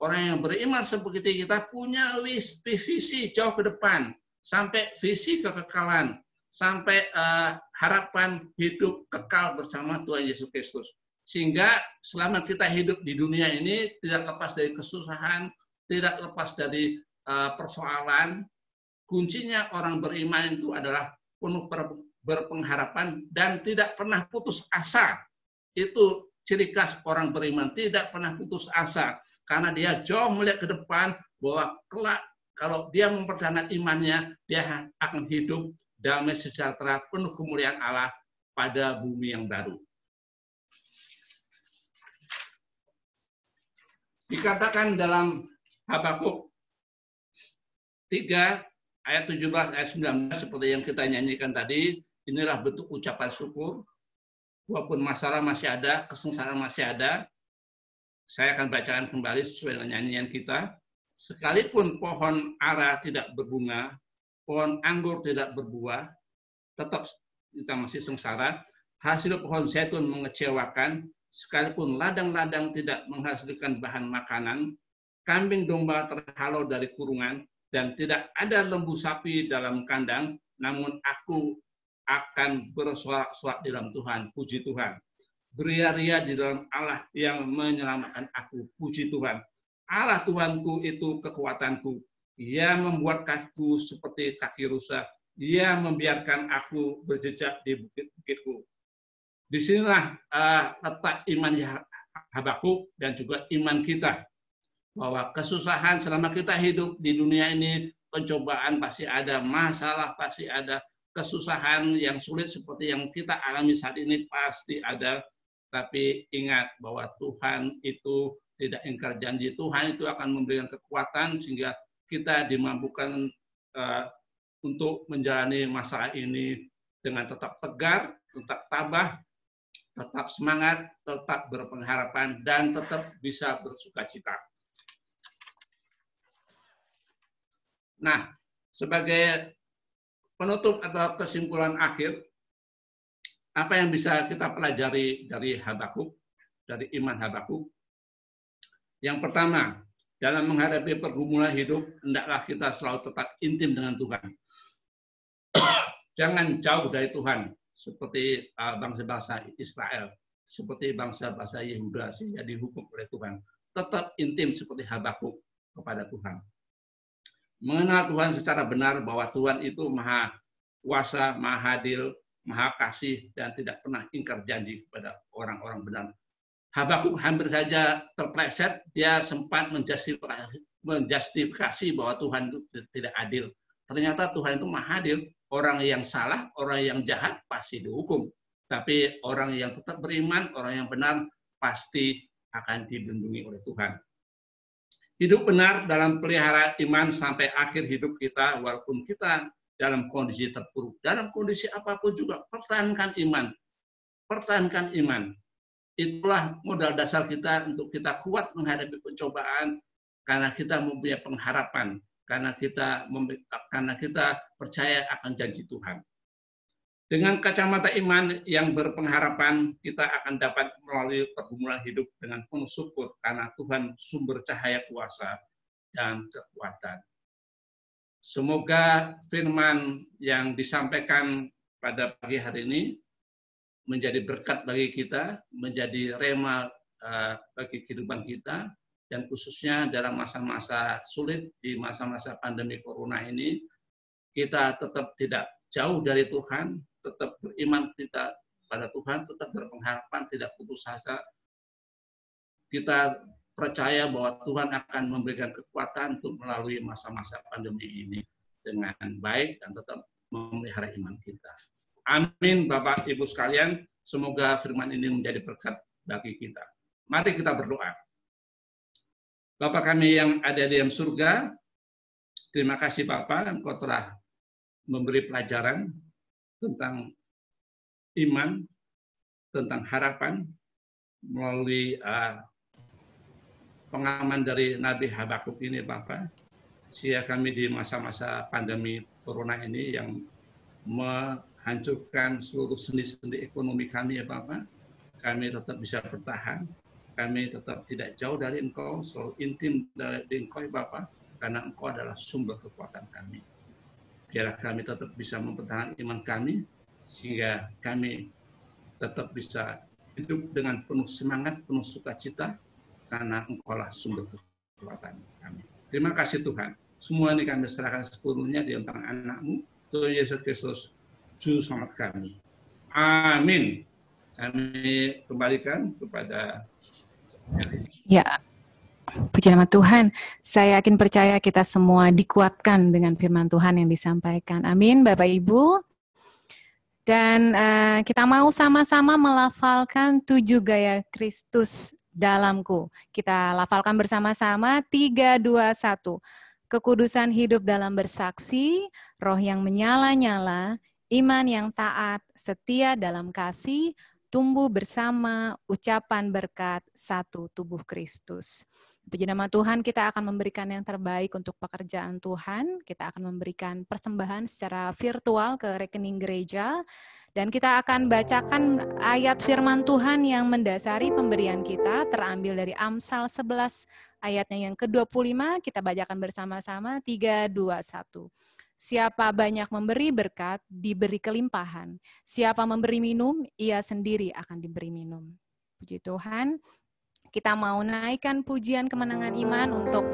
Orang yang beriman seperti kita punya visi jauh ke depan, sampai visi kekekalan, sampai harapan hidup kekal bersama Tuhan Yesus Kristus. Sehingga selama kita hidup di dunia ini tidak lepas dari kesusahan, tidak lepas dari persoalan. Kuncinya orang beriman itu adalah penuh berpengharapan dan tidak pernah putus asa. Itu ciri khas orang beriman, tidak pernah putus asa. Karena dia jauh melihat ke depan bahwa kelak kalau dia mempertahankan imannya, dia akan hidup damai sejahtera penuh kemuliaan Allah pada bumi yang baru. Dikatakan dalam Habakuk 3 ayat 17 ayat 19 seperti yang kita nyanyikan tadi, inilah bentuk ucapan syukur. Walaupun masalah masih ada, kesengsaraan masih ada, saya akan bacakan kembali sesuai dengan nyanyian kita. Sekalipun pohon ara tidak berbunga, pohon anggur tidak berbuah, tetap kita masih sengsara. Hasil pohon zaitun mengecewakan, sekalipun ladang-ladang tidak menghasilkan bahan makanan, kambing domba terhalau dari kurungan, dan tidak ada lembu sapi dalam kandang, namun aku akan bersorak-sorak di dalam Tuhan, puji Tuhan. Beria-ria di dalam Allah yang menyelamatkan aku, puji Tuhan. Allah Tuhanku itu kekuatanku. Ia membuat kakiku seperti kaki rusa. Ia membiarkan aku berjejak di bukit-bukitku. Disinilah letak iman Habakuk dan juga iman kita. Bahwa kesusahan selama kita hidup di dunia ini, pencobaan pasti ada, masalah pasti ada, kesusahan yang sulit seperti yang kita alami saat ini pasti ada. Tapi ingat bahwa Tuhan itu tidak ingkar janji. Tuhan itu akan memberikan kekuatan sehingga kita dimampukan untuk menjalani masalah ini dengan tetap tegar, tetap tabah, tetap semangat, tetap berpengharapan, dan tetap bisa bersukacita. Nah, sebagai penutup atau kesimpulan akhir, apa yang bisa kita pelajari dari Habakuk, dari iman Habakuk? Yang pertama, dalam menghadapi pergumulan hidup, hendaklah kita selalu tetap intim dengan Tuhan. Jangan jauh dari Tuhan, seperti bangsa-bangsa Israel, seperti bangsa-bangsa Yehuda, sehingga dihukum oleh Tuhan. Tetap intim seperti Habakuk kepada Tuhan. Mengenal Tuhan secara benar bahwa Tuhan itu maha kuasa, maha adil, maha kasih, dan tidak pernah ingkar janji kepada orang-orang benar. Habakuk hampir saja terpleset, dia sempat menjustifikasi bahwa Tuhan itu tidak adil. Ternyata Tuhan itu maha adil, orang yang salah, orang yang jahat pasti dihukum. Tapi orang yang tetap beriman, orang yang benar pasti akan dilindungi oleh Tuhan. Hidup benar dalam pelihara iman sampai akhir hidup kita, walaupun kita dalam kondisi terpuruk, dalam kondisi apapun juga, pertahankan iman. Pertahankan iman. Itulah modal dasar kita untuk kita kuat menghadapi pencobaan, karena kita mempunyai pengharapan, karena kita percaya akan janji Tuhan. Dengan kacamata iman yang berpengharapan, kita akan dapat melalui pergumulan hidup dengan penuh syukur, karena Tuhan sumber cahaya kuasa dan kekuatan. Semoga firman yang disampaikan pada pagi hari ini menjadi berkat bagi kita, menjadi rema bagi kehidupan kita, dan khususnya dalam masa-masa sulit, di masa-masa pandemi corona ini, kita tetap tidak jauh dari Tuhan, tetap beriman kita pada Tuhan, tetap berpengharapan, tidak putus asa. Kita percaya bahwa Tuhan akan memberikan kekuatan untuk melalui masa-masa pandemi ini dengan baik dan tetap memelihara iman kita. Amin, Bapak Ibu sekalian. Semoga firman ini menjadi berkat bagi kita. Mari kita berdoa. Bapa kami yang ada di dalam surga, terima kasih Bapa, Engkau telah memberi pelajaran tentang iman, tentang harapan, melalui pengalaman dari Nabi Habakuk ini Bapa. Sehingga kami di masa-masa pandemi corona ini yang menghancurkan seluruh sendi-sendi ekonomi kami ya Bapak, kami tetap bisa bertahan, kami tetap tidak jauh dari Engkau, selalu intim dari Engkau ya Bapak, karena Engkau adalah sumber kekuatan kami. Biarlah kami tetap bisa mempertahankan iman kami, sehingga kami tetap bisa hidup dengan penuh semangat, penuh sukacita, karena Engkaulah sumber kekuatan kami. Terima kasih Tuhan. Semua ini kami serahkan sepenuhnya di tangan anak-Mu, Tuhan Yesus Kristus, Juru Selamat kami. Amin. Kami kembalikan kepada Ya, puji nama Tuhan. Saya yakin percaya kita semua dikuatkan dengan firman Tuhan yang disampaikan. Amin, Bapak Ibu. Dan kita mau sama-sama melafalkan 7 gaya Kristus dalamku. Kita lafalkan bersama-sama 3, 2, 1. Kekudusan hidup dalam bersaksi, roh yang menyala-nyala, iman yang taat, setia dalam kasih, tumbuh bersama, ucapan berkat, satu tubuh Kristus. Puji nama Tuhan, kita akan memberikan yang terbaik untuk pekerjaan Tuhan. Kita akan memberikan persembahan secara virtual ke rekening gereja. Dan kita akan bacakan ayat firman Tuhan yang mendasari pemberian kita, terambil dari Amsal 11 ayatnya yang ke-25, kita bacakan bersama-sama, 3, 2, 1. Siapa banyak memberi berkat, diberi kelimpahan. Siapa memberi minum, ia sendiri akan diberi minum. Puji Tuhan, kita mau naikkan pujian kemenangan iman untuk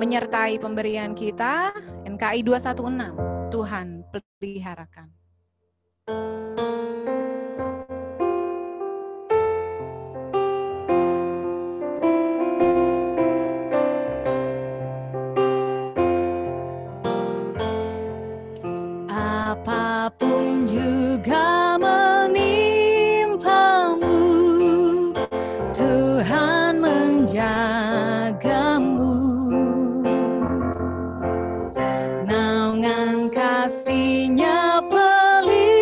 menyertai pemberian kita, NKI 216, Tuhan peliharakan. Apapun juga menimpamu, Tuhan menjagamu. Naungan kasih-Nya pelindungmu,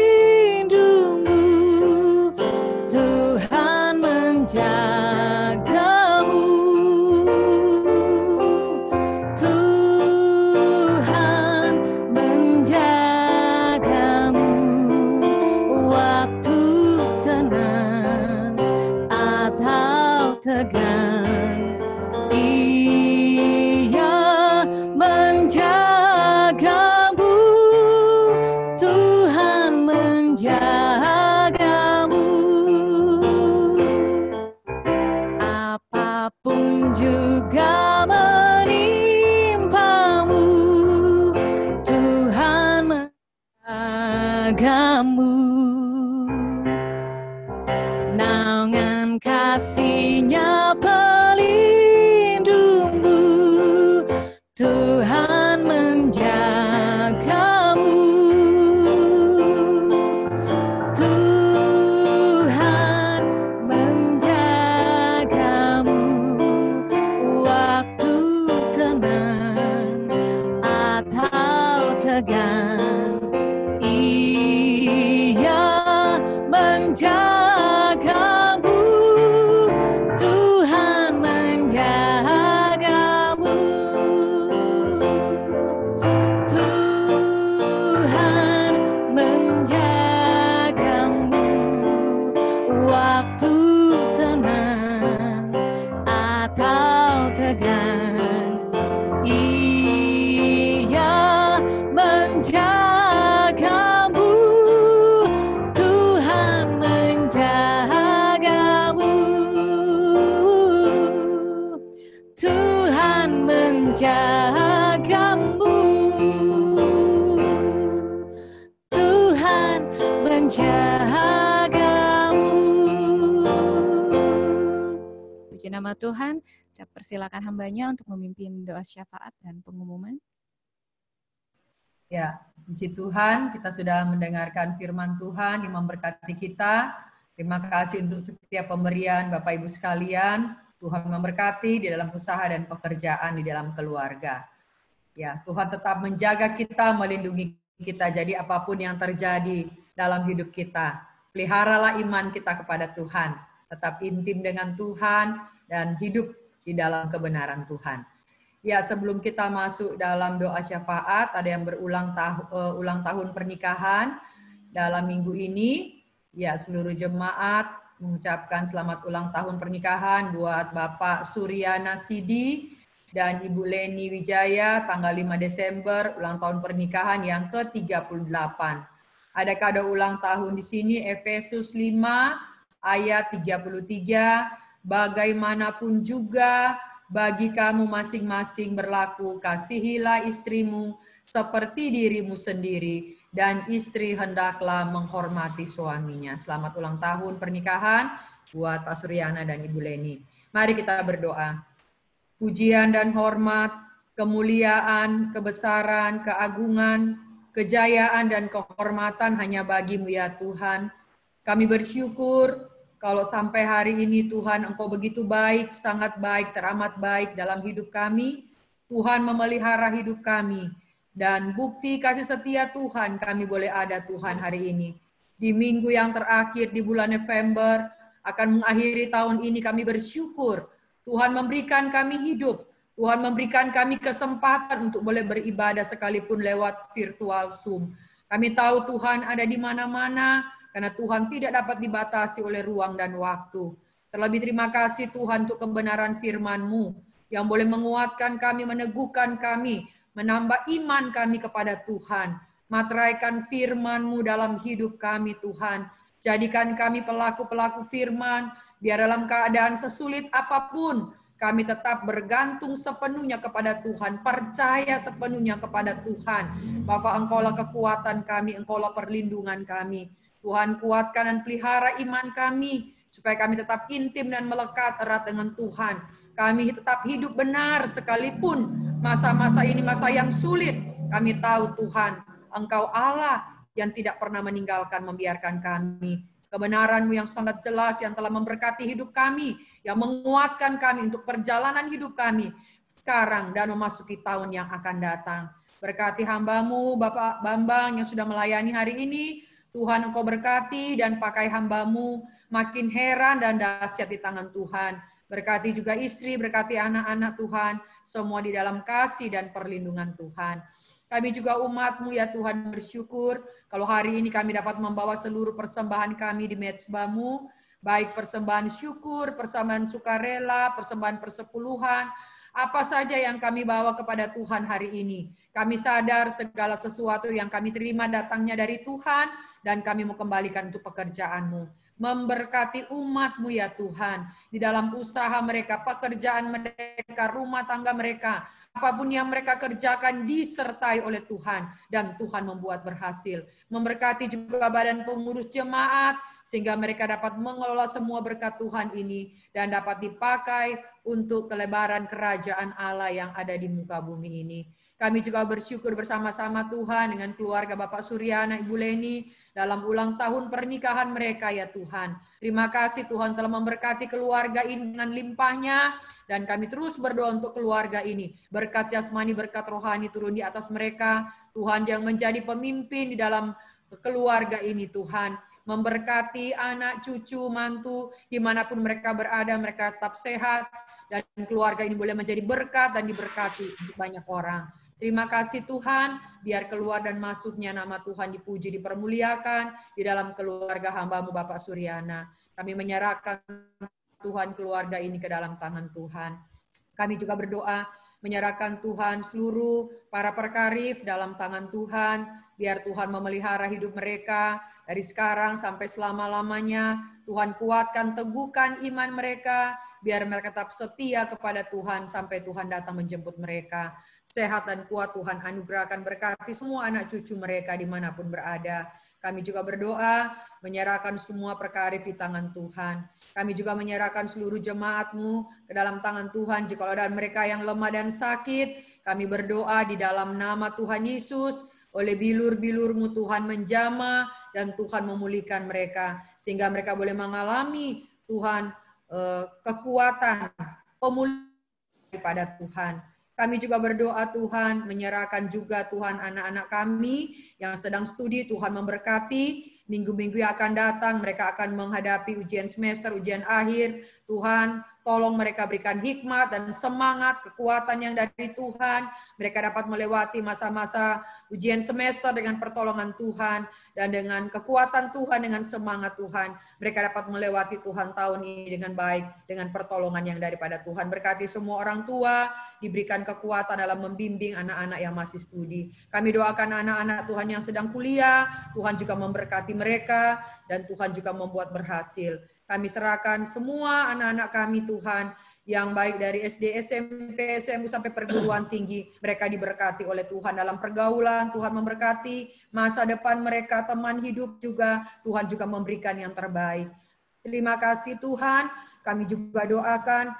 Tuhan menjagamu. Tuhan menjagamu. Puji nama Tuhan. Saya persilakan hambanya untuk memimpin doa syafaat dan pengumuman. Ya, puji Tuhan, kita sudah mendengarkan firman Tuhan yang memberkati kita. Terima kasih untuk setiap pemberian Bapak Ibu sekalian. Tuhan memberkati di dalam usaha dan pekerjaan di dalam keluarga. Ya, Tuhan tetap menjaga kita, melindungi kita. Jadi apapun yang terjadi dalam hidup kita, peliharalah iman kita kepada Tuhan. Tetap intim dengan Tuhan dan hidup di dalam kebenaran Tuhan. Ya, sebelum kita masuk dalam doa syafaat, ada yang berulang tahun pernikahan dalam minggu ini. Ya, seluruh jemaat mengucapkan selamat ulang tahun pernikahan buat Bapak Suryana Sidi dan Ibu Leni Wijaya tanggal 5 Desember, ulang tahun pernikahan yang ke-38. Ada kado ulang tahun di sini, Efesus 5 ayat 33, bagaimanapun juga bagi kamu masing-masing berlaku, kasihilah istrimu seperti dirimu sendiri, dan istri hendaklah menghormati suaminya. Selamat ulang tahun pernikahan buat Pak Suryana dan Ibu Leni. Mari kita berdoa. Pujian dan hormat, kemuliaan, kebesaran, keagungan, kejayaan, dan kehormatan hanya bagi-Mu ya Tuhan. Kami bersyukur kalau sampai hari ini Tuhan Engkau begitu baik, sangat baik, teramat baik dalam hidup kami. Tuhan memelihara hidup kami. Dan bukti kasih setia Tuhan kami boleh ada Tuhan hari ini. Di minggu yang terakhir di bulan November, akan mengakhiri tahun ini kami bersyukur. Tuhan memberikan kami hidup. Tuhan memberikan kami kesempatan untuk boleh beribadah sekalipun lewat virtual Zoom. Kami tahu Tuhan ada di mana-mana, karena Tuhan tidak dapat dibatasi oleh ruang dan waktu. Terlebih terima kasih Tuhan untuk kebenaran firman-Mu yang boleh menguatkan kami, meneguhkan kami, menambah iman kami kepada Tuhan. Materaikan firman-Mu dalam hidup kami Tuhan. Jadikan kami pelaku-pelaku firman, biar dalam keadaan sesulit apapun, kami tetap bergantung sepenuhnya kepada Tuhan, percaya sepenuhnya kepada Tuhan. Bapa, Engkaulah kekuatan kami, Engkaulah perlindungan kami. Tuhan kuatkan dan pelihara iman kami, supaya kami tetap intim dan melekat erat dengan Tuhan. Kami tetap hidup benar sekalipun masa-masa ini masa yang sulit. Kami tahu Tuhan, Engkau Allah yang tidak pernah meninggalkan, membiarkan kami. Kebenaran-Mu yang sangat jelas yang telah memberkati hidup kami, yang menguatkan kami untuk perjalanan hidup kami sekarang dan memasuki tahun yang akan datang. Berkati hamba-Mu, Bapak Bambang yang sudah melayani hari ini. Tuhan Engkau berkati dan pakai hamba-Mu makin heran dan dahsyat di tangan Tuhan. Berkati juga istri, berkati anak-anak Tuhan, semua di dalam kasih dan perlindungan Tuhan. Kami juga umat-Mu ya Tuhan bersyukur kalau hari ini kami dapat membawa seluruh persembahan kami di mezbah-Mu, baik persembahan syukur, persembahan sukarela, persembahan persepuluhan, apa saja yang kami bawa kepada Tuhan hari ini. Kami sadar segala sesuatu yang kami terima datangnya dari Tuhan, dan kami mau kembalikan untuk pekerjaan-Mu. Memberkati umat-Mu ya Tuhan, di dalam usaha mereka, pekerjaan mereka, rumah tangga mereka, apapun yang mereka kerjakan disertai oleh Tuhan, dan Tuhan membuat berhasil. Memberkati juga badan pengurus jemaat, sehingga mereka dapat mengelola semua berkat Tuhan ini, dan dapat dipakai untuk kelebaran kerajaan Allah yang ada di muka bumi ini. Kami juga bersyukur bersama-sama Tuhan dengan keluarga Bapak Suryana, Ibu Leni, dalam ulang tahun pernikahan mereka ya Tuhan. Terima kasih Tuhan telah memberkati keluarga ini dengan limpahnya, dan kami terus berdoa untuk keluarga ini. Berkat jasmani, berkat rohani turun di atas mereka. Tuhan yang menjadi pemimpin di dalam keluarga ini Tuhan. Memberkati anak, cucu, mantu, dimanapun mereka berada, mereka tetap sehat, dan keluarga ini boleh menjadi berkat dan diberkati untuk banyak orang. Terima kasih Tuhan, biar keluar dan masuknya nama Tuhan dipuji, dipermuliakan di dalam keluarga hamba-Mu Bapak Suryana. Kami menyerahkan Tuhan keluarga ini ke dalam tangan Tuhan. Kami juga berdoa menyerahkan Tuhan seluruh para perkarif dalam tangan Tuhan, biar Tuhan memelihara hidup mereka dari sekarang sampai selama-lamanya. Tuhan kuatkan, teguhkan iman mereka, biar mereka tetap setia kepada Tuhan sampai Tuhan datang menjemput mereka. Sehat dan kuat Tuhan anugerahkan, berkati semua anak cucu mereka dimanapun berada. Kami juga berdoa, menyerahkan semua perkara di tangan Tuhan. Kami juga menyerahkan seluruh jemaat-Mu ke dalam tangan Tuhan. Jika ada mereka yang lemah dan sakit, kami berdoa di dalam nama Tuhan Yesus, oleh bilur-bilur-Mu Tuhan menjamah dan Tuhan memulihkan mereka. Sehingga mereka boleh mengalami Tuhan kekuatan pemulihan daripada Tuhan. Kami juga berdoa Tuhan, menyerahkan juga Tuhan anak-anak kami yang sedang studi, Tuhan memberkati. Minggu-minggu yang akan datang, mereka akan menghadapi ujian semester, ujian akhir. Tuhan, tolong mereka berikan hikmat dan semangat, kekuatan yang dari Tuhan. Mereka dapat melewati masa-masa ujian semester dengan pertolongan Tuhan. Dan dengan kekuatan Tuhan, dengan semangat Tuhan, mereka dapat melewati Tuhan tahun ini dengan baik, dengan pertolongan yang daripada Tuhan. Berkati semua orang tua, diberikan kekuatan dalam membimbing anak-anak yang masih studi. Kami doakan anak-anak Tuhan yang sedang kuliah, Tuhan juga memberkati mereka, dan Tuhan juga membuat berhasil. Kami serahkan semua anak-anak kami Tuhan, yang baik dari SD, SMP, SMU sampai perguruan tinggi, mereka diberkati oleh Tuhan dalam pergaulan, Tuhan memberkati masa depan mereka, teman hidup juga, Tuhan juga memberikan yang terbaik. Terima kasih Tuhan, kami juga doakan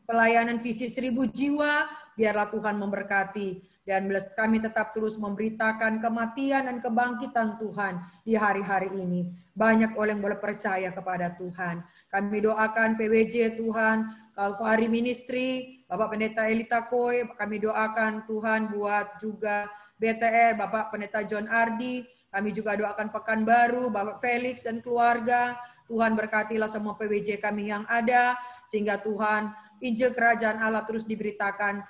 pelayanan visi 1000 jiwa, biarlah Tuhan memberkati. Dan kami tetap terus memberitakan kematian dan kebangkitan Tuhan di hari-hari ini. Banyak orang yang boleh percaya kepada Tuhan. Kami doakan PWJ Tuhan, Calvary Ministry, Bapak Pendeta Elita Koy, kami doakan Tuhan buat juga BTR, Bapak Pendeta John Ardi, kami juga doakan Pekanbaru, Bapak Felix dan keluarga. Tuhan berkatilah semua PWJ kami yang ada, sehingga Tuhan, Injil Kerajaan Allah terus diberitakan,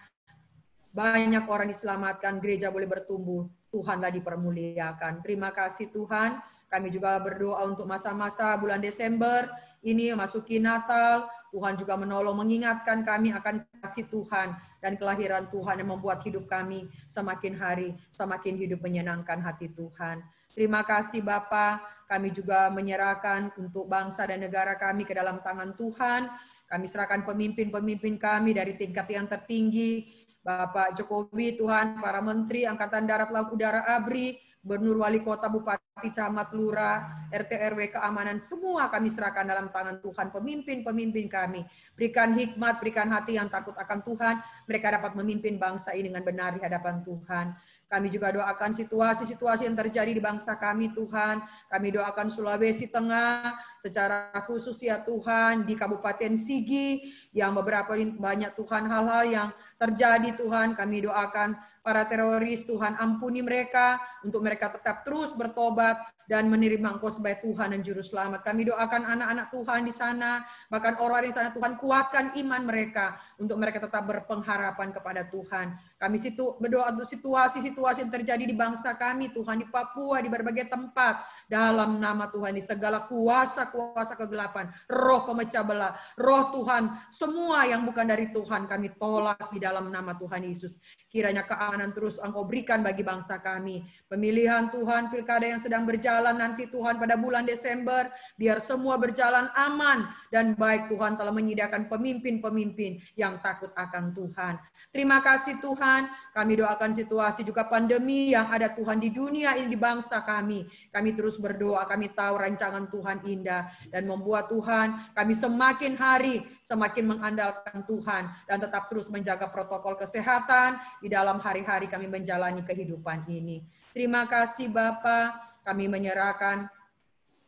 banyak orang diselamatkan, gereja boleh bertumbuh, Tuhanlah dipermuliakan. Terima kasih Tuhan, kami juga berdoa untuk masa-masa bulan Desember, ini masuki Natal, Tuhan juga menolong, mengingatkan kami akan kasih Tuhan dan kelahiran Tuhan yang membuat hidup kami semakin hari, semakin hidup menyenangkan hati Tuhan. Terima kasih Bapa, kami juga menyerahkan untuk bangsa dan negara kami ke dalam tangan Tuhan. Kami serahkan pemimpin-pemimpin kami dari tingkat yang tertinggi, Bapak Jokowi, Tuhan, para menteri, Angkatan Darat, Laut, Udara, ABRI, Gubernur, Wali Kota, Bupati, Camat, Lurah, RT, RW, keamanan, semua kami serahkan dalam tangan Tuhan, pemimpin-pemimpin kami. Berikan hikmat, berikan hati yang takut akan Tuhan, mereka dapat memimpin bangsa ini dengan benar di hadapan Tuhan. Kami juga doakan situasi-situasi yang terjadi di bangsa kami, Tuhan. Kami doakan Sulawesi Tengah, secara khusus ya Tuhan, di Kabupaten Sigi, yang beberapa banyak Tuhan hal-hal yang terjadi Tuhan. Kami doakan para teroris, Tuhan ampuni mereka, untuk mereka tetap terus bertobat dan menerima Engkau sebagai Tuhan dan Juru Selamat. Kami doakan anak-anak Tuhan di sana, bahkan orang di sana, Tuhan kuatkan iman mereka, untuk mereka tetap berpengharapan kepada Tuhan. Kami berdoa untuk situasi-situasi yang terjadi di bangsa kami, Tuhan, di Papua, di berbagai tempat, dalam nama Tuhan, di segala kuasa-kuasa kegelapan, roh pemecah belah, roh Tuhan, semua yang bukan dari Tuhan, kami tolak di dalam nama Tuhan Yesus. Kiranya keamanan terus Engkau berikan bagi bangsa kami. Pemilihan Tuhan, pilkada yang sedang berjalan nanti Tuhan pada bulan Desember, biar semua berjalan aman dan baik. Tuhan telah menyediakan pemimpin-pemimpin yang takut akan Tuhan. Terima kasih Tuhan, kami doakan situasi juga pandemi yang ada Tuhan di dunia ini, di bangsa kami. Kami terus berdoa, kami tahu rancangan Tuhan indah dan membuat Tuhan kami semakin hari semakin mengandalkan Tuhan dan tetap terus menjaga protokol kesehatan di dalam hari-hari kami menjalani kehidupan ini. Terima kasih Bapa, kami menyerahkan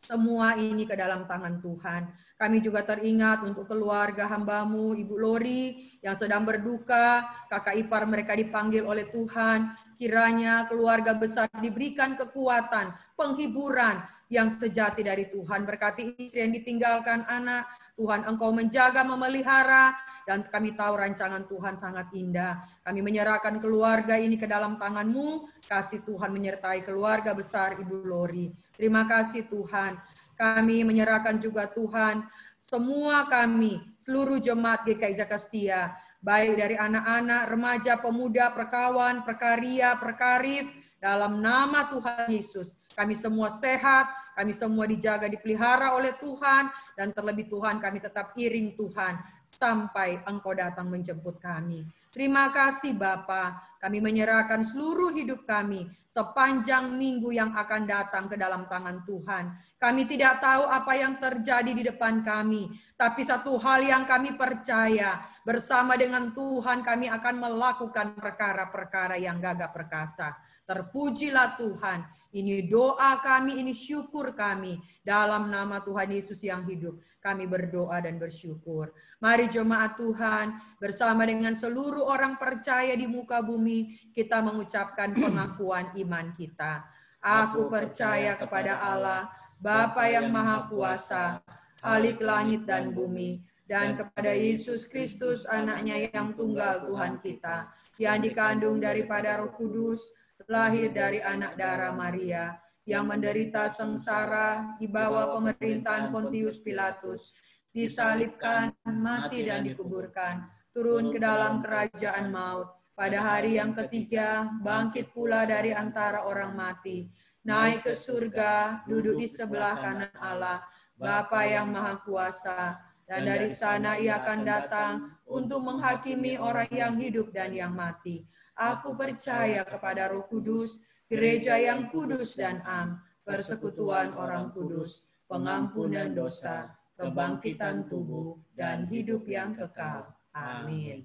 semua ini ke dalam tangan Tuhan. Kami juga teringat untuk keluarga hamba-Mu, Ibu Lori, yang sedang berduka, kakak ipar mereka dipanggil oleh Tuhan. Kiranya keluarga besar diberikan kekuatan, penghiburan yang sejati dari Tuhan. Berkati istri yang ditinggalkan anak, Tuhan Engkau menjaga, memelihara, dan kami tahu rancangan Tuhan sangat indah. Kami menyerahkan keluarga ini ke dalam tangan-Mu, kasih Tuhan menyertai keluarga besar Ibu Lori. Terima kasih Tuhan. Kami menyerahkan juga Tuhan, semua kami, seluruh jemaat GKI Jakarta Setia, baik dari anak-anak, remaja, pemuda, perkawan, perkarya, perkarif, dalam nama Tuhan Yesus, kami semua sehat, kami semua dijaga, dipelihara oleh Tuhan, dan terlebih Tuhan kami tetap iring Tuhan sampai Engkau datang menjemput kami. Terima kasih Bapa, kami menyerahkan seluruh hidup kami sepanjang minggu yang akan datang ke dalam tangan Tuhan. Kami tidak tahu apa yang terjadi di depan kami, tapi satu hal yang kami percaya, bersama dengan Tuhan kami akan melakukan perkara-perkara yang gagah perkasa. Terpujilah Tuhan, ini doa kami, ini syukur kami, dalam nama Tuhan Yesus yang hidup. Kami berdoa dan bersyukur. Mari jemaat Tuhan, bersama dengan seluruh orang percaya di muka bumi, kita mengucapkan pengakuan iman kita. Aku percaya kepada Allah, Bapa yang Maha Kuasa, Khalik langit dan bumi, dan kepada Yesus Kristus, anaknya yang tunggal Tuhan kita, yang dikandung daripada Roh Kudus, lahir dari anak darah Maria, yang menderita sengsara di bawah pemerintahan Pontius Pilatus, disalibkan, mati dan dikuburkan, turun ke dalam kerajaan maut, pada hari yang ketiga bangkit pula dari antara orang mati, naik ke surga, duduk di sebelah kanan Allah, Bapa yang Maha Kuasa, dan dari sana ia akan datang untuk menghakimi orang yang hidup dan yang mati. Aku percaya kepada Roh Kudus, gereja yang kudus dan am, persekutuan orang kudus, pengampunan dosa, kebangkitan tubuh, dan hidup yang kekal. Amin.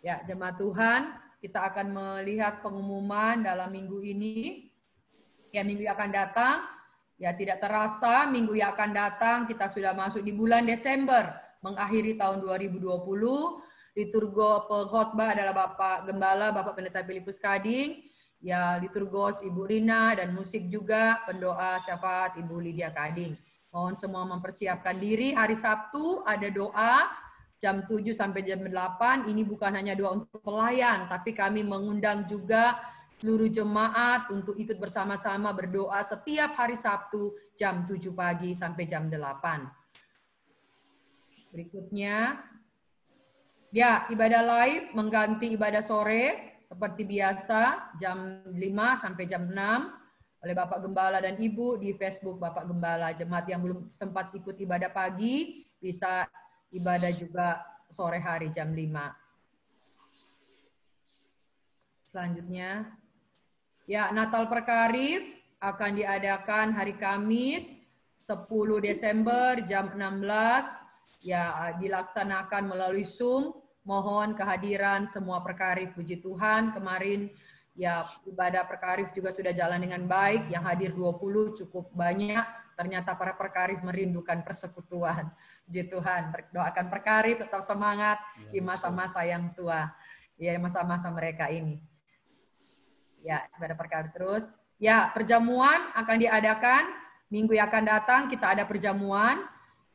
Ya, jemaat Tuhan, kita akan melihat pengumuman dalam minggu ini. Ya, minggu yang akan datang, ya tidak terasa minggu yang akan datang kita sudah masuk di bulan Desember, mengakhiri tahun 2020. Liturgo pengkhotbah adalah Bapak Gembala, Bapak Pendeta Filipus Kading, ya liturgos Ibu Rina, dan musik juga pendoa syafaat Ibu Lydia Kading. Mohon semua mempersiapkan diri. Hari Sabtu ada doa jam 7 sampai jam 8. Ini bukan hanya doa untuk pelayan, tapi kami mengundang juga seluruh jemaat untuk ikut bersama-sama berdoa setiap hari Sabtu jam 7 pagi sampai jam 8. Berikutnya, ya, ibadah live mengganti ibadah sore seperti biasa jam 5 sampai jam 6 oleh Bapak Gembala dan Ibu di Facebook Bapak Gembala. Jemaat yang belum sempat ikut ibadah pagi bisa ibadah juga sore hari jam 5. Selanjutnya, ya, Natal Perkarif akan diadakan hari Kamis 10 Desember jam 16. Ya, dilaksanakan melalui Zoom. Mohon kehadiran semua perkarif. Puji Tuhan, kemarin ya ibadah perkarif juga sudah jalan dengan baik. Yang hadir 20 cukup banyak. Ternyata para perkarif merindukan persekutuan. Puji Tuhan, doakan perkarif tetap semangat di masa-masa yang tua. Ya, masa-masa mereka ini. Ya, ibadah perkarif terus. Ya, perjamuan akan diadakan minggu yang akan datang. Kita ada perjamuan.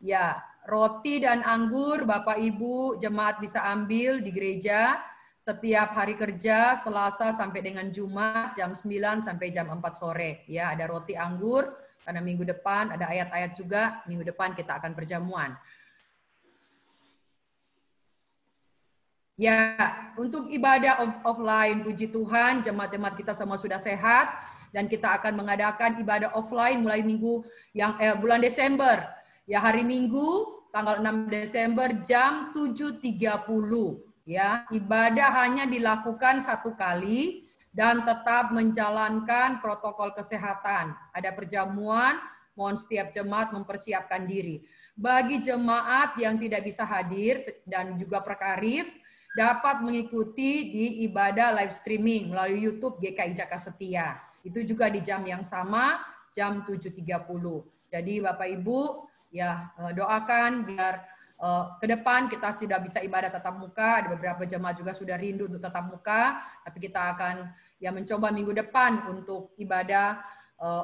Ya, roti dan anggur Bapak Ibu jemaat bisa ambil di gereja setiap hari kerja Selasa sampai dengan Jumat jam 9 sampai jam 4 sore. Ya, ada roti anggur karena minggu depan ada ayat-ayat juga, minggu depan kita akan perjamuan. Ya, untuk ibadah offline, puji Tuhan, jemaat-jemaat kita semua sudah sehat dan kita akan mengadakan ibadah offline mulai minggu yang bulan Desember. Ya, hari Minggu tanggal 6 Desember jam 7.30. Ya, ibadah hanya dilakukan satu kali dan tetap menjalankan protokol kesehatan. Ada perjamuan, mohon setiap jemaat mempersiapkan diri. Bagi jemaat yang tidak bisa hadir dan juga perkarif, dapat mengikuti di ibadah live streaming melalui YouTube GKI Jaka Setia. Itu juga di jam yang sama, jam 7.30. Jadi Bapak Ibu, ya doakan biar ke depan kita sudah bisa ibadah tatap muka. Ada beberapa jemaat juga sudah rindu untuk tatap muka, tapi kita akan ya mencoba minggu depan untuk ibadah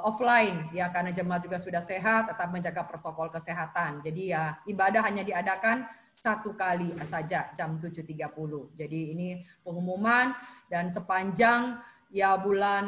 offline ya, karena jemaat juga sudah sehat, tetap menjaga protokol kesehatan. Jadi ya ibadah hanya diadakan satu kali saja jam 7.30. Jadi ini pengumuman, dan sepanjang ya bulan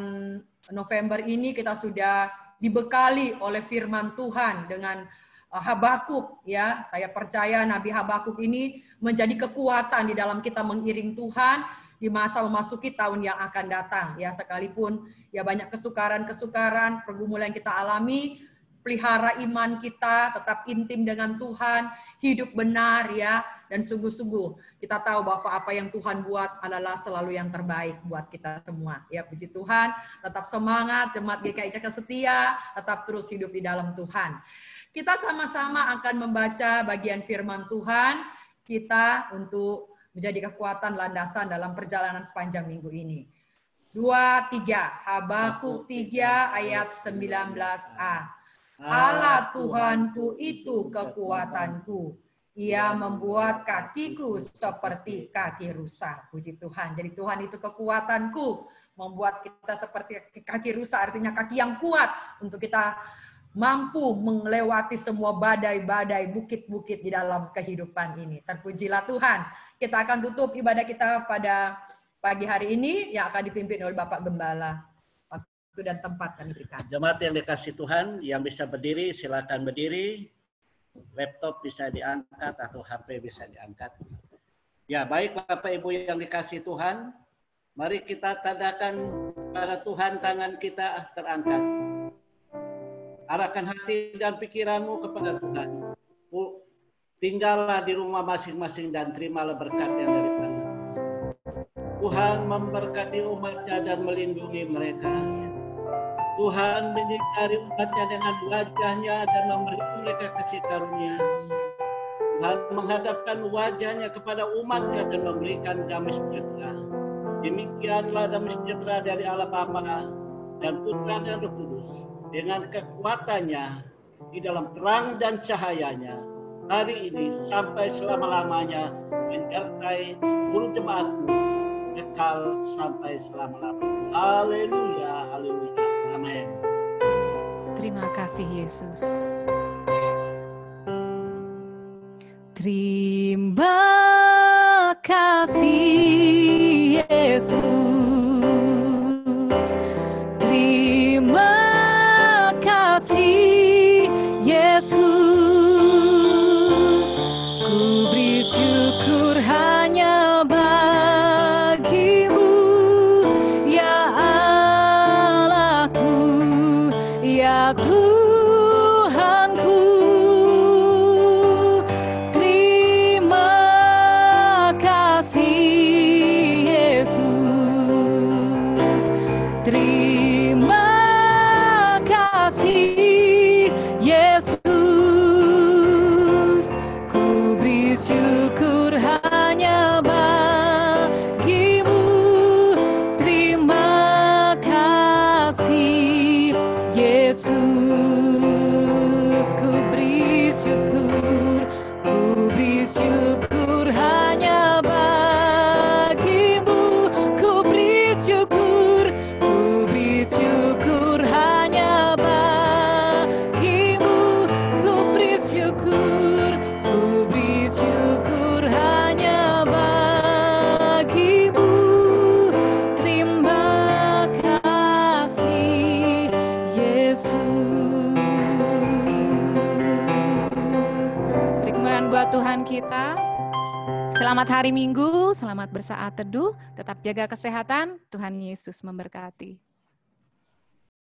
November ini kita sudah dibekali oleh firman Tuhan dengan Habakuk ya. Saya percaya Nabi Habakuk ini menjadi kekuatan di dalam kita mengiring Tuhan, di masa memasuki tahun yang akan datang. Ya, sekalipun ya banyak kesukaran-kesukaran, pergumulan yang kita alami, pelihara iman kita, tetap intim dengan Tuhan, hidup benar ya, dan sungguh-sungguh kita tahu bahwa apa yang Tuhan buat adalah selalu yang terbaik buat kita semua. Ya, puji Tuhan, tetap semangat, Jemaat GKI Jakarta Setia, tetap terus hidup di dalam Tuhan. Kita sama-sama akan membaca bagian firman Tuhan kita untuk menjadi kekuatan landasan dalam perjalanan sepanjang minggu ini. 2, 3, Habakuk 3 ayat 19a. Allah Tuhanku itu kekuatanku. Ia membuat kakiku seperti kaki rusa. Puji Tuhan. Jadi Tuhan itu kekuatanku. Membuat kita seperti kaki rusa, artinya kaki yang kuat untuk kita mampu melewati semua badai-badai, bukit-bukit di dalam kehidupan ini. Terpujilah Tuhan. Kita akan tutup ibadah kita pada pagi hari ini yang akan dipimpin oleh Bapak Gembala. Waktu dan tempat kami berikan. Jemaat yang dikasih Tuhan, yang bisa berdiri, silakan berdiri. Laptop bisa diangkat atau HP bisa diangkat. Ya, baik Bapak Ibu yang dikasih Tuhan, mari kita tadakan pada Tuhan tangan kita terangkat. Arahkan hati dan pikiranmu kepada Tuhan. Tinggallah di rumah masing-masing dan terimalah berkat yang dari Tuhan. Tuhan memberkati umatnya dan melindungi mereka. Tuhan menyinari umatnya dengan wajahnya dan memberi mereka kasih karunia. Tuhan menghadapkan wajahnya kepada umatnya dan memberikan damai sejahtera. Demikianlah damai sejahtera dari Allah Bapa dan Putra dan Roh Kudus, dengan kekuatannya di dalam terang dan cahayanya hari ini sampai selama-lamanya menyertai seluruh jemaatmu kekal sampai selama-lamanya. Haleluya, haleluya, amin. Terima kasih Yesus. Terima kasih Yesus. Terima kasih Yesus, ku beri syukur hanya bagimu, ya Allahku, ya Tuhanku. Terima kasih Yesus. Terima kasih Yesus, ku beri syukur hanya bagimu. Terima kasih Yesus, ku beri syukur hanya bagimu. Ku beri syukur hanya bagimu. Ku beri syukur hanya bagimu. Terima kasih Yesus. Beri kemuliaan buat Tuhan kita. Selamat hari Minggu, selamat bersaat teduh, tetap jaga kesehatan. Tuhan Yesus memberkati.